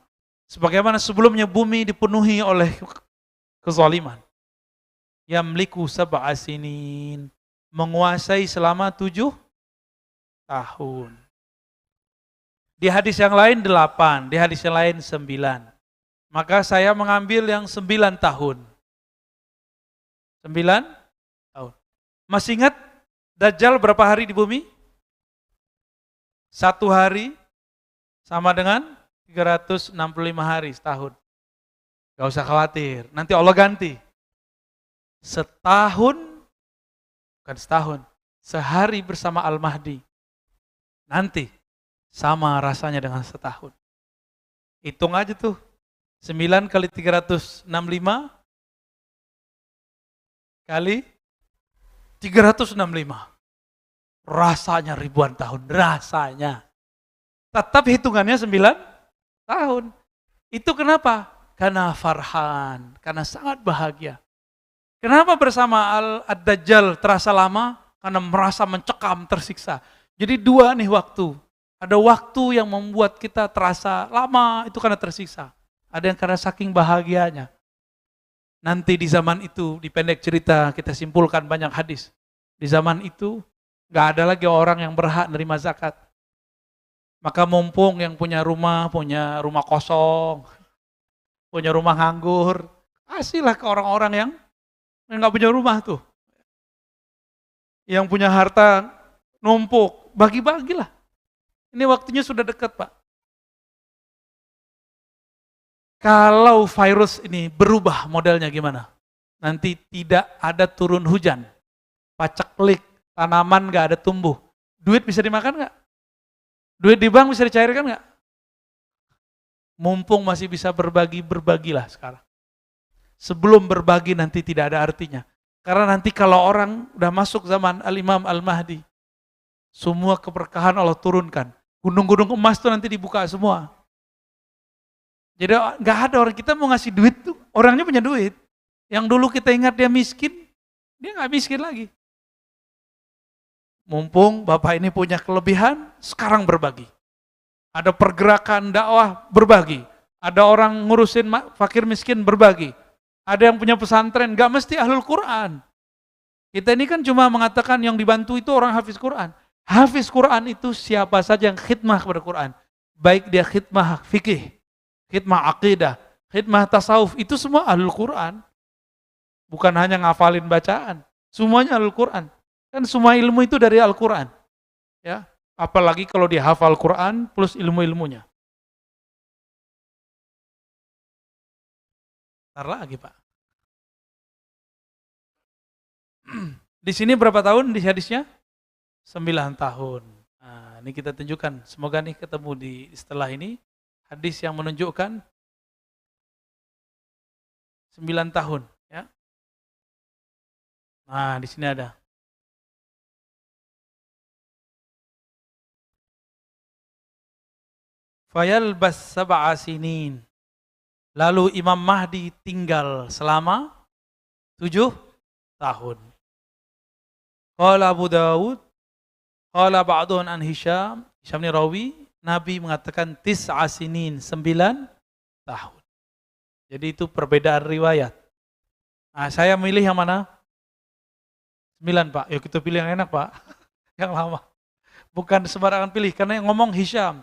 [SPEAKER 1] Sebagaimana sebelumnya bumi dipenuhi oleh kezaliman. Yamliku sab'a sinin. Menguasai selama 7 tahun. Di hadis yang lain 8, di hadis yang lain 9. Maka saya mengambil yang 9 tahun. 9 tahun. Masih ingat Dajjal berapa hari di bumi? 1 hari sama dengan 365 hari setahun. Gak usah khawatir, nanti Allah ganti. Bukan setahun, sehari bersama Al-Mahdi. Nanti sama rasanya dengan setahun. Hitung aja tuh, 9 kali 365 kali 365. Rasanya ribuan tahun, rasanya. Tetap hitungannya 9 tahun. Itu kenapa? Karena farhan, karena sangat bahagia. Kenapa bersama Ad-Dajjal terasa lama? Karena merasa mencekam, tersiksa. Jadi 2 nih waktu. Ada waktu yang membuat kita terasa lama, itu karena tersiksa. Ada yang karena saking bahagianya. Nanti di zaman itu, di pendek cerita, kita simpulkan banyak hadis. Di zaman itu, gak ada lagi orang yang berhak menerima zakat. Maka mumpung yang punya rumah kosong, punya rumah nganggur, kasihlah ke orang-orang yang nggak punya rumah tuh. Yang punya harta numpuk, bagi-bagilah. Ini waktunya sudah dekat, Pak. Kalau virus ini berubah modelnya gimana? Nanti tidak ada turun hujan, paceklik, tanaman nggak ada tumbuh. Duit bisa dimakan nggak? Duit di bank bisa dicairkan nggak? Mumpung masih bisa berbagi, berbagilah sekarang. Sebelum berbagi nanti tidak ada artinya. Karena nanti kalau orang udah masuk zaman Al-Imam Al-Mahdi, semua keberkahan Allah turunkan. Gunung-gunung emas tuh nanti dibuka semua. Jadi nggak ada orang, kita mau ngasih duit tuh, orangnya punya duit. Yang dulu kita ingat dia miskin, dia nggak miskin lagi. Mumpung Bapak ini punya kelebihan, sekarang berbagi. Ada pergerakan dakwah, berbagi. Ada orang ngurusin fakir miskin, berbagi. Ada yang punya pesantren, gak mesti ahlul Quran. Kita ini kan cuma mengatakan yang dibantu itu orang hafiz Quran. Hafiz Quran itu siapa saja yang khidmah kepada Quran. Baik dia khidmah fikih, khidmah aqidah, khidmah tasawuf, itu semua ahlul Quran. Bukan hanya ngafalin bacaan, semuanya ahlul Quran. Kan semua ilmu itu dari Al-Quran. Ya, apalagi kalau dia hafal Quran plus ilmu-ilmunya. Ntar lagi Pak. Di sini berapa tahun di hadisnya? 9 tahun. Nah, ini kita tunjukkan. Semoga nih ketemu di setelah ini hadis yang menunjukkan 9 tahun. Ya. Nah, di sini ada. Fayalbas sab'a sinin. Lalu Imam Mahdi tinggal selama 7 tahun. Qala Abu Dawud, qala ba'dun an Hisham ni rawi, Nabi mengatakan tis'a sinin, 9 tahun. Jadi itu perbedaan riwayat. Nah, saya milih yang mana? 9, Pak. Ya kita pilih yang enak, Pak. Yang lama. Bukan sembarangan pilih, karena yang ngomong Hisham.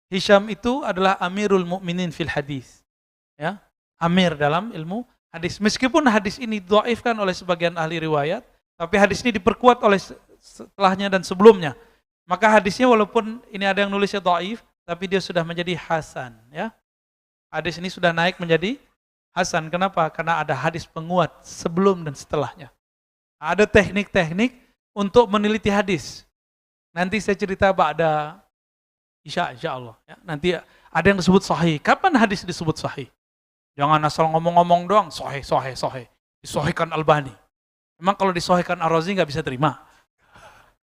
[SPEAKER 1] Hisham itu adalah Amirul Mukminin fil hadis. Ya, Amir dalam ilmu hadis. Meskipun hadis ini dhaifkan oleh sebagian ahli riwayat, tapi hadis ini diperkuat oleh setelahnya dan sebelumnya. Maka hadisnya walaupun ini ada yang nulisnya dhaif, tapi dia sudah menjadi hasan, ya. Hadis ini sudah naik menjadi hasan. Kenapa? Karena ada hadis penguat sebelum dan setelahnya. Ada teknik-teknik untuk meneliti hadis. Nanti saya cerita ba'da insya Allah. Ya. Nanti ada yang disebut sahih. Kapan hadis disebut sahih? Jangan asal ngomong-ngomong doang, sahih. Disahihkan Albani. Memang kalau disahihkan Ar-Razi nggak bisa terima.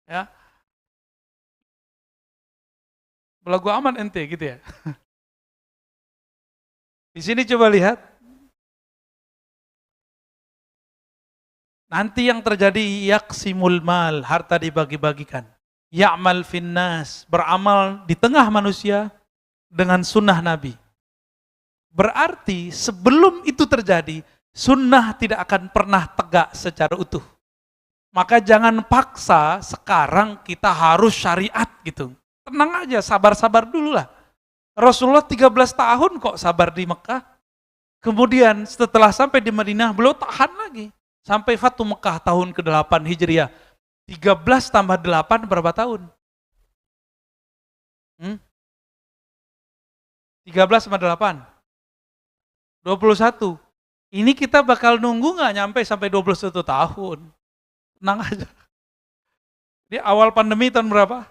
[SPEAKER 1] Ya. Belagu aman ente gitu ya. Di sini coba lihat. Nanti yang terjadi yaksimul mal, harta dibagi-bagikan. Ya'mal finnas, beramal di tengah manusia dengan sunnah Nabi. Berarti sebelum itu terjadi, sunnah tidak akan pernah tegak secara utuh. Maka jangan paksa sekarang kita harus syariat gitu. Tenang aja, sabar-sabar dulu lah. Rasulullah 13 tahun kok sabar di Mekah. Kemudian setelah sampai di Madinah, beliau tahan lagi. Sampai Fatu Mekah tahun ke-8 Hijriah. 13 tambah 8 berapa tahun? 13 sama 8? 21. Ini kita bakal nunggu nggak nyampe sampai 21 tahun. Tenang aja. Di awal pandemi tahun berapa?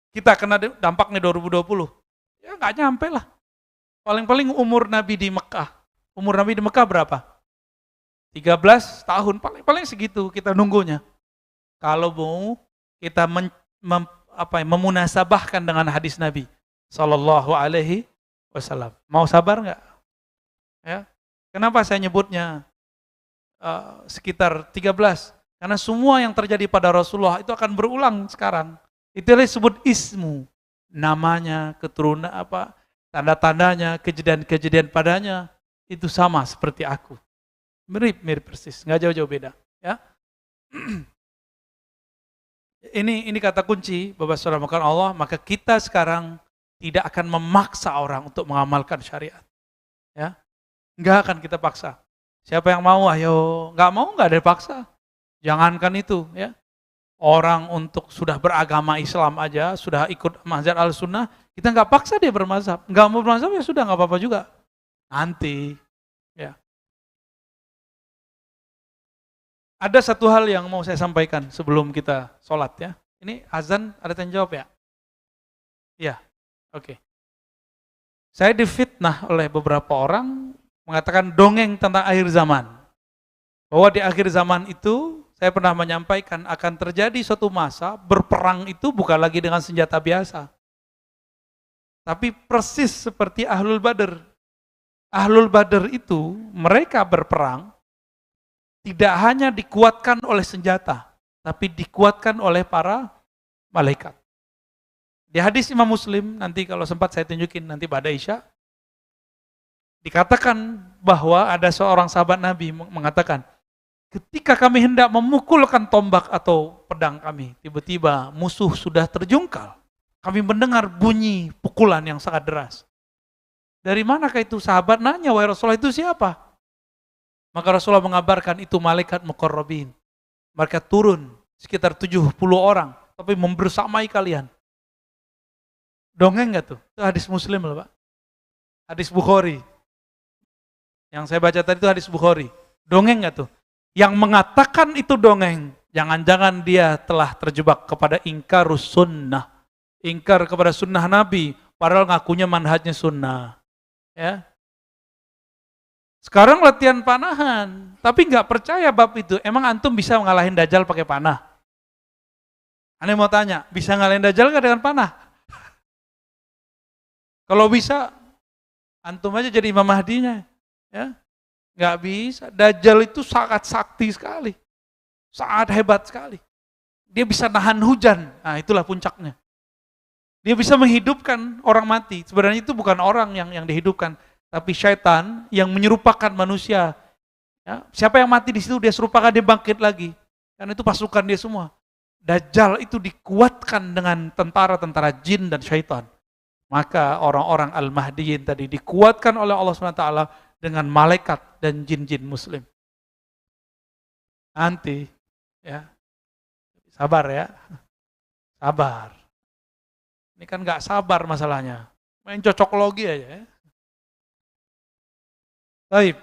[SPEAKER 1] Kita kena dampaknya 2020. Ya nggak nyampe lah. Paling-paling umur Nabi di Mekah. Umur Nabi di Mekah berapa? 13 tahun. Paling-paling segitu kita nunggunya. Kalau mau kita memunasabahkan dengan hadis Nabi Sallallahu Alaihi Wasallam. Mau sabar nggak? Ya. Kenapa saya nyebutnya sekitar 13? Karena semua yang terjadi pada Rasulullah itu akan berulang sekarang. Itu disebut ismu, namanya, keturunan apa, tanda-tandanya, kejadian-kejadian padanya itu sama seperti aku. Mirip persis, nggak jauh-jauh beda. Ya. Ini kata kunci, Bapak Saudara makan Allah, maka kita sekarang tidak akan memaksa orang untuk mengamalkan syariat. Ya. Enggak akan kita paksa. Siapa yang mau, ayo. Enggak mau, enggak ada dipaksa. Jangankan itu, ya. Orang untuk sudah beragama Islam aja, sudah ikut mazhab Al-Sunnah, kita enggak paksa dia bermazhab. Enggak mau bermazhab ya sudah, enggak apa-apa juga. Nanti, ya. Ada satu hal yang mau saya sampaikan sebelum kita sholat, ya. Ini azan, ada yang jawab ya? Iya, oke. Saya difitnah oleh beberapa orang mengatakan dongeng tentang akhir zaman. Bahwa di akhir zaman itu, saya pernah menyampaikan akan terjadi suatu masa berperang itu bukan lagi dengan senjata biasa. Tapi persis seperti Ahlul Badr. Ahlul Badr itu, mereka berperang, tidak hanya dikuatkan oleh senjata, tapi dikuatkan oleh para malaikat. Di hadis Imam Muslim, nanti kalau sempat saya tunjukin nanti pada Isya, dikatakan bahwa ada seorang sahabat Nabi mengatakan, ketika kami hendak memukulkan tombak atau pedang kami, tiba-tiba musuh sudah terjungkal. Kami mendengar bunyi pukulan yang sangat deras. Dari manakah itu? Sahabat nanya, wahai Rasulullah, itu siapa? Maka Rasulullah mengabarkan itu malaikat muqarrabin. Mereka turun sekitar 70 orang, tapi membersamai kalian. Dongeng nggak tuh? Itu hadis Muslim loh Pak. Hadis Bukhari. Yang saya baca tadi itu hadis Bukhari. Dongeng nggak tuh? Yang mengatakan itu dongeng, jangan-jangan dia telah terjebak kepada ingkarus sunnah. Ingkar kepada sunnah Nabi, padahal ngakunya manhajnya sunnah. Ya. Sekarang latihan panahan, tapi nggak percaya bab itu. Emang antum bisa ngalahin Dajjal pakai panah? Aneh mau tanya, bisa ngalahin Dajjal nggak dengan panah? Kalau bisa, antum aja jadi Imam Mahdinya. Ya, nggak bisa. Dajjal itu sangat sakti sekali, sangat hebat sekali. Dia bisa nahan hujan. Nah, itulah puncaknya. Dia bisa menghidupkan orang mati. Sebenarnya itu bukan orang yang dihidupkan, tapi syaitan yang menyerupakan manusia. Ya, siapa yang mati di situ dia serupakan, dia bangkit lagi. Karena itu pasukan dia semua. Dajjal itu dikuatkan dengan tentara-tentara jin dan syaitan. Maka orang-orang Al-Mahdiyin tadi dikuatkan oleh Allah SWT dengan malaikat dan jin-jin muslim. Nanti, ya, sabar ya, sabar. Ini kan nggak sabar masalahnya, main cocok logi aja. Ya. Baik.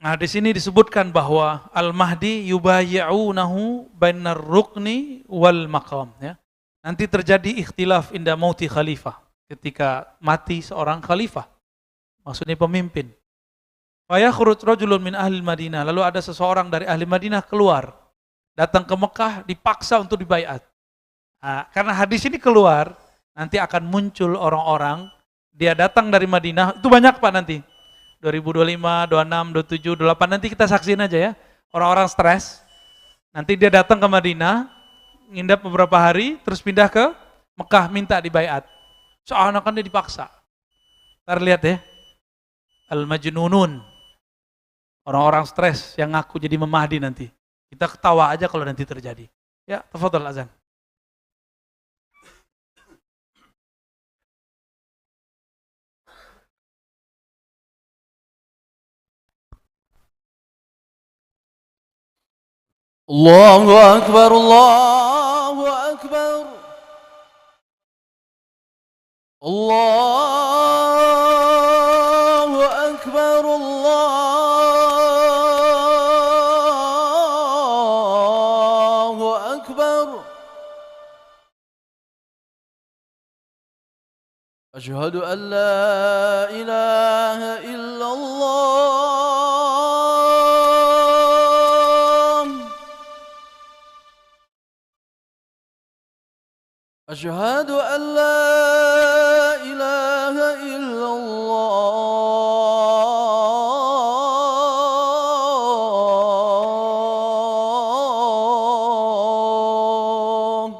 [SPEAKER 1] Nah di sini disebutkan bahwa Al-Mahdi yubayyi'unahu bainar rukni wal maqam. Ya. Nanti terjadi ikhtilaf inda mauti khalifah, ketika mati seorang khalifah, maksudnya pemimpin. Fayakhruj rajulun min ahli Madinah, lalu ada seseorang dari ahli Madinah keluar, datang ke Mekah, dipaksa untuk dibaiat. Nah, karena hadis ini keluar, nanti akan muncul orang-orang, dia datang dari Madinah, itu banyak Pak nanti, 2025, 26, 27, 28, nanti kita saksiin aja ya, orang-orang stres, nanti dia datang ke Madinah, ngindap beberapa hari, terus pindah ke Mekah, minta dibaiat. Soalnya kan dia dipaksa. Ntar lihat ya, Al-Majnunun, orang-orang stres yang ngaku jadi Mahdi nanti. Kita ketawa aja kalau nanti terjadi. Ya, tafadhol azan.
[SPEAKER 3] Allahu Akbar, Allahu Akbar. Allahu Akbar, Allahu Akbar. Asyhadu an la ilaha illallah. أشهد أن لا إله إلا الله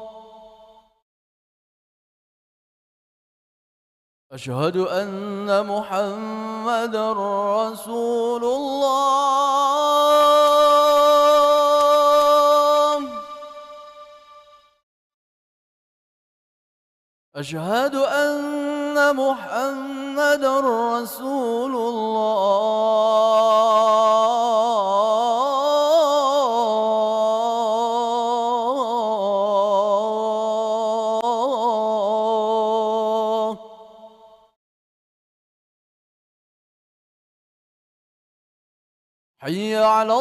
[SPEAKER 3] أشهد أن محمدا رسول الله أشهد أن محمدا رسول الله حي على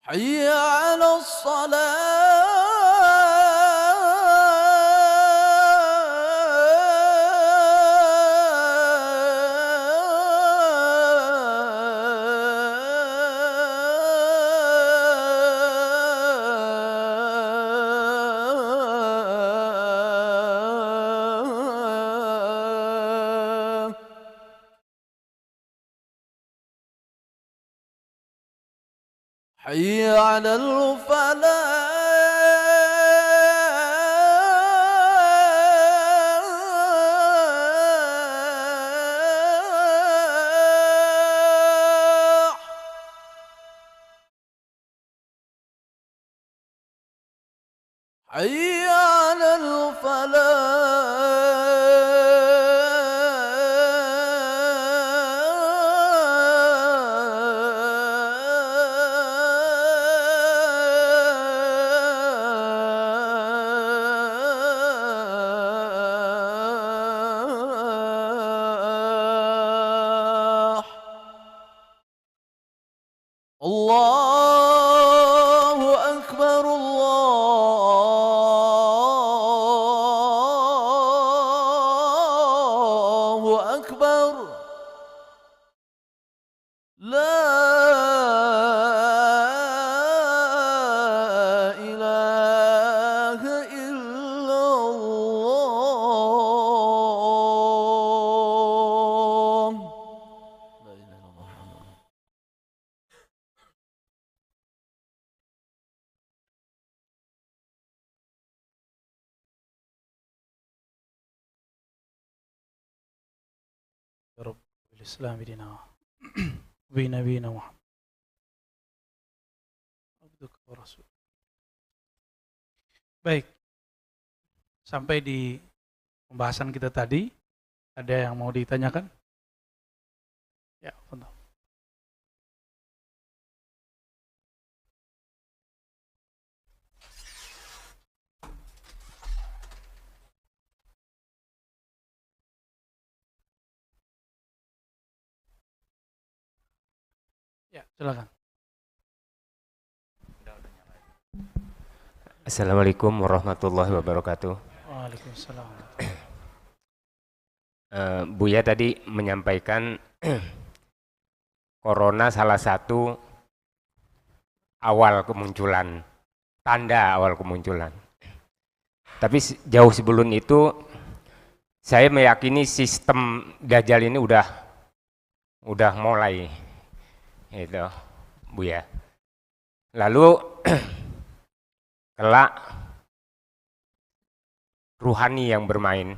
[SPEAKER 3] حي على الصلاة حي على الفلاح حي على الله أكبر الله أكبر لا إله إلا الله لا إله إلا الله
[SPEAKER 2] Ya Rabb, bil Islam dina wa nabiyina Muhammad abduka wa rasul. Baik, sampai di pembahasan kita tadi, ada yang mau ditanyakan? Ya, betul. Ya, silakan.
[SPEAKER 4] Assalamualaikum warahmatullahi wabarakatuh.
[SPEAKER 2] Waalaikumsalam.
[SPEAKER 4] Buya tadi menyampaikan corona salah satu awal kemunculan, tanda awal kemunculan. Tapi jauh sebelum itu, saya meyakini sistem Dajjal ini udah mulai, itu Buya. Lalu kelak ruhani yang bermain.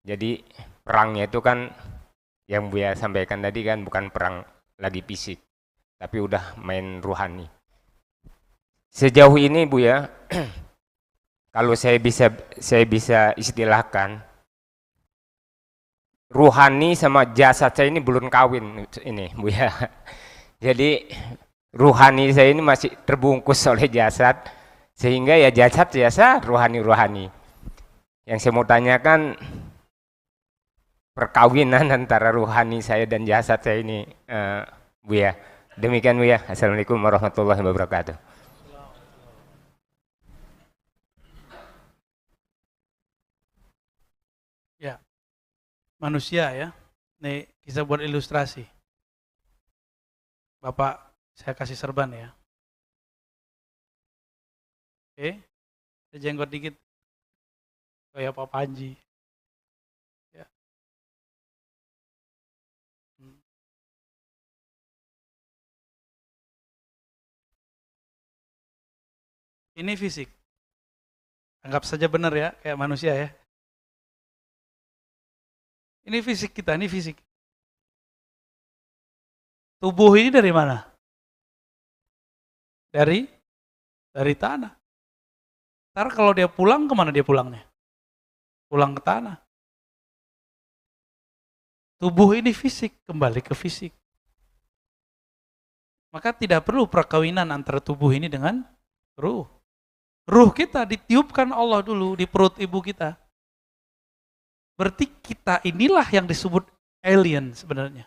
[SPEAKER 4] Jadi perangnya itu kan yang Buya sampaikan tadi kan bukan perang lagi fisik, tapi udah main ruhani. Sejauh ini Buya, kalau saya bisa istilahkan, ruhani sama jasad saya ini belum kawin ini Buya. Jadi ruhani saya ini masih terbungkus oleh jasad, sehingga ya jasad ruhani. Yang saya mau tanyakan, perkawinan antara ruhani saya dan jasad saya ini, Buya. Demikian Buya. Assalamualaikum warahmatullahi wabarakatuh.
[SPEAKER 2] Ya, manusia ya. Nih kita buat ilustrasi. Bapak, saya kasih serban ya. Oke, saya jenggot dikit. Kayak Pak Panji. Ya. Ini fisik. Anggap saja benar ya, kayak manusia ya. Ini fisik kita, ini fisik. Tubuh ini dari mana? Dari tanah. Ntar kalau dia pulang, kemana dia pulangnya? Pulang ke tanah. Tubuh ini fisik, kembali ke fisik. Maka tidak perlu perkawinan antara tubuh ini dengan ruh. Ruh kita ditiupkan Allah dulu di perut ibu kita. Berarti kita inilah yang disebut alien sebenarnya.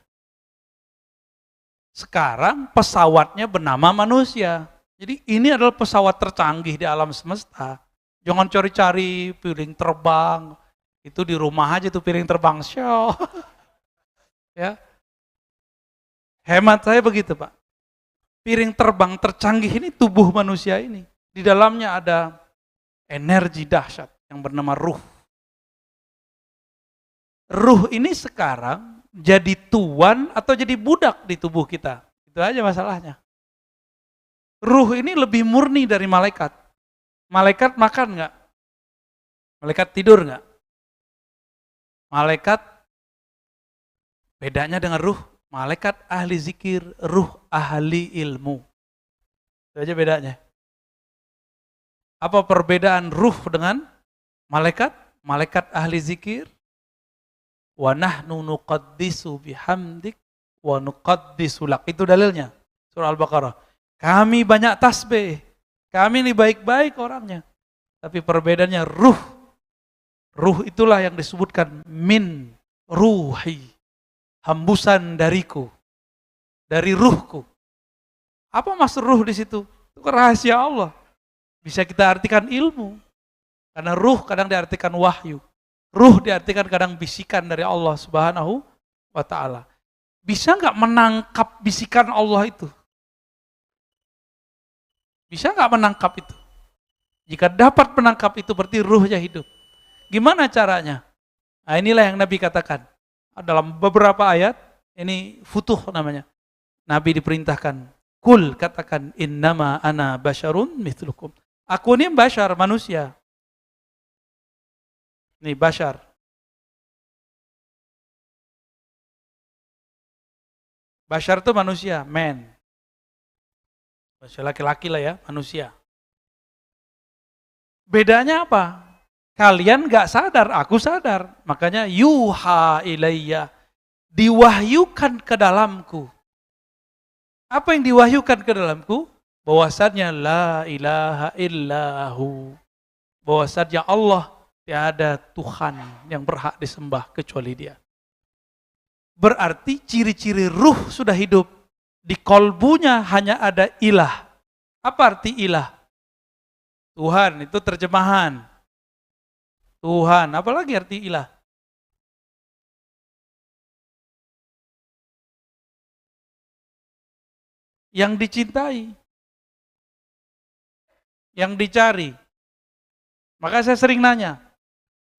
[SPEAKER 2] Sekarang pesawatnya bernama manusia. Jadi ini adalah pesawat tercanggih di alam semesta. Jangan cari-cari piring terbang. Itu di rumah aja tuh piring terbang. Show. Ya. Hemat saya begitu Pak. Piring terbang tercanggih ini tubuh manusia ini. Di dalamnya ada energi dahsyat yang bernama ruh. Ruh ini sekarang jadi tuan atau jadi budak di tubuh kita. Itu aja masalahnya. Ruh ini lebih murni dari malaikat. Malaikat makan nggak? Malaikat tidur nggak? Malaikat bedanya dengan ruh. Malaikat ahli zikir, ruh ahli ilmu. Itu aja bedanya. Apa perbedaan ruh dengan malaikat? Malaikat ahli zikir, wa nahnu nuqaddisu bihamdik wa nuqaddisu lak. Itu dalilnya. Surah Al-Baqarah. Kami banyak tasbih. Kami ini baik-baik orangnya. Tapi perbedaannya ruh. Ruh itulah yang disebutkan min ruhi. Hembusan dariku. Dari ruhku.
[SPEAKER 1] Apa maksud ruh di situ? Itu rahasia Allah. Bisa kita artikan ilmu. Karena ruh kadang diartikan wahyu. Ruh diartikan kadang bisikan dari Allah Subhanahu wa ta'ala. Bisa nggak menangkap bisikan Allah itu? Bisa nggak menangkap itu? Jika dapat menangkap itu berarti ruhnya hidup. Gimana caranya? Nah, inilah yang Nabi katakan. Dalam beberapa ayat, ini futuh namanya. Nabi diperintahkan, kul, katakan, innama ana basyarun mithlukum. Aku ini basyar, manusia. Ini basyar. Basyar itu manusia, man. Manusia laki-laki lah ya, manusia. Bedanya apa? Kalian gak sadar, aku sadar. Makanya yuha ilayya, diwahyukan ke dalamku. Apa yang diwahyukan ke dalamku? Bahwasannya la ilaha illahu. Bahwasannya Allah tiada Tuhan yang berhak disembah kecuali Dia. Berarti ciri-ciri ruh sudah hidup. Di kolbunya hanya ada ilah. Apa arti ilah? Tuhan, itu terjemahan. Tuhan, apalagi arti ilah? Yang dicintai. Yang dicari. Maka saya sering nanya,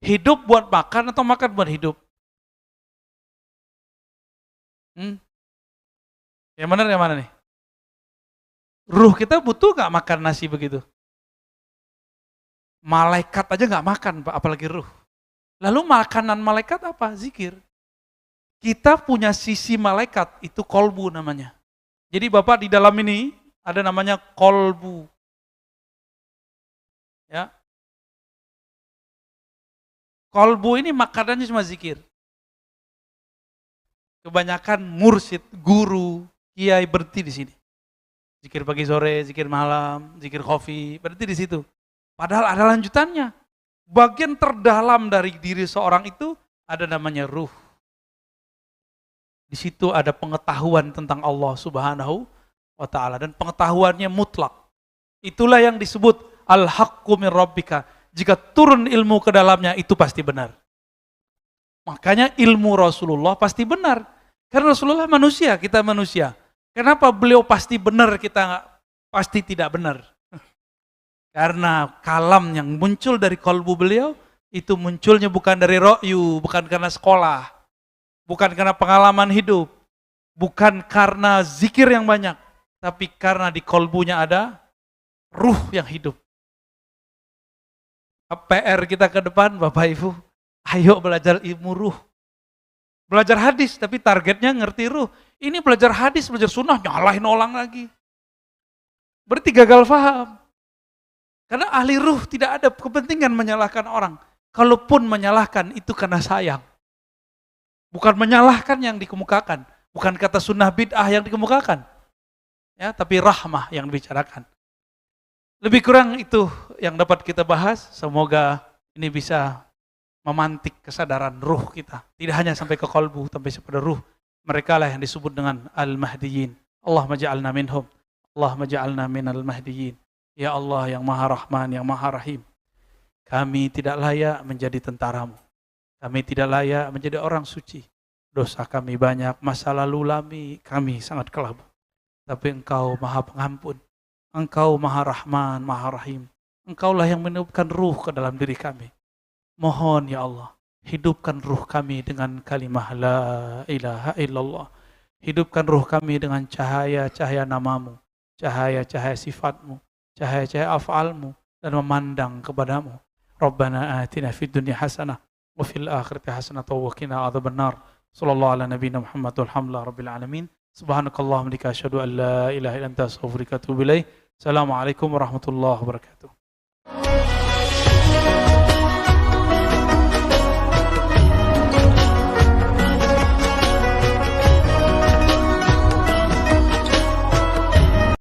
[SPEAKER 1] hidup buat makan atau makan buat hidup? Yang benar yang mana nih? Ruh kita butuh gak makan nasi begitu? Malaikat aja gak makan, Pak, apalagi ruh. Lalu makanan malaikat apa? Zikir. Kita punya sisi malaikat, itu kolbu namanya. Jadi Bapak di dalam ini ada namanya kolbu. Ya. Kolbu ini makanannya cuma zikir. Kebanyakan mursyid, guru, kiai berhenti di sini. Zikir pagi sore, zikir malam, zikir kopi, berhenti di situ. Padahal ada lanjutannya. Bagian terdalam dari diri seorang itu ada namanya ruh. Di situ ada pengetahuan tentang Allah Subhanahu wa ta'ala. Dan pengetahuannya mutlak. Itulah yang disebut al-haqqu min rabbika. Jika turun ilmu ke dalamnya itu pasti benar. Makanya ilmu Rasulullah pasti benar. Karena Rasulullah manusia, kita manusia. Kenapa beliau pasti benar, kita pasti tidak benar? Karena kalam yang muncul dari kalbu beliau, itu munculnya bukan dari ro'yu, bukan karena sekolah, bukan karena pengalaman hidup, bukan karena zikir yang banyak, tapi karena di kalbunya ada ruh yang hidup. PR kita ke depan, Bapak Ibu, ayo belajar ilmu ruh. Belajar hadis, tapi targetnya ngerti ruh. Ini belajar hadis, belajar sunnah, nyalahin orang lagi. Berarti gagal paham. Karena ahli ruh tidak ada kepentingan menyalahkan orang. Kalaupun menyalahkan itu karena sayang. Bukan menyalahkan yang dikemukakan. Bukan kata sunnah bid'ah yang dikemukakan. Ya, tapi rahmah yang dibicarakan. Lebih kurang itu yang dapat kita bahas. Semoga ini bisa memantik kesadaran ruh kita. Tidak hanya sampai ke kalbu, tapi pada ruh. Mereka lah yang disebut dengan al-mahdiyin. Allahumma ja'alna minhum. Allahumma ja'alna minal mahdiyin. Ya Allah yang maha rahman, yang maha rahim. Kami tidak layak menjadi tentaramu. Kami tidak layak menjadi orang suci. Dosa kami banyak, masa lalu kami sangat kelabu. Tapi Engkau maha pengampun. Engkau maha rahman, maha rahim. Engkaulah yang menghidupkan ruh ke dalam diri kami. Mohon ya Allah, hidupkan ruh kami dengan kalimah la ilaha illallah. Hidupkan ruh kami dengan cahaya-cahaya namamu. Cahaya-cahaya sifatmu. Cahaya-cahaya af'almu dan memandang kepadamu. Rabbana atina fid dunya hasanah wa fil akhirati hasanah wa qina adzabannar. Sallallahu ala nabiyina Muhammad walhamdulillahi rabbil alamin. Subhanakallahumma wa bihamdika asyhadu an la ilaha illa anta astaghfiruka wa atubu ilaik. Assalamualaikum warahmatullahi wabarakatuh.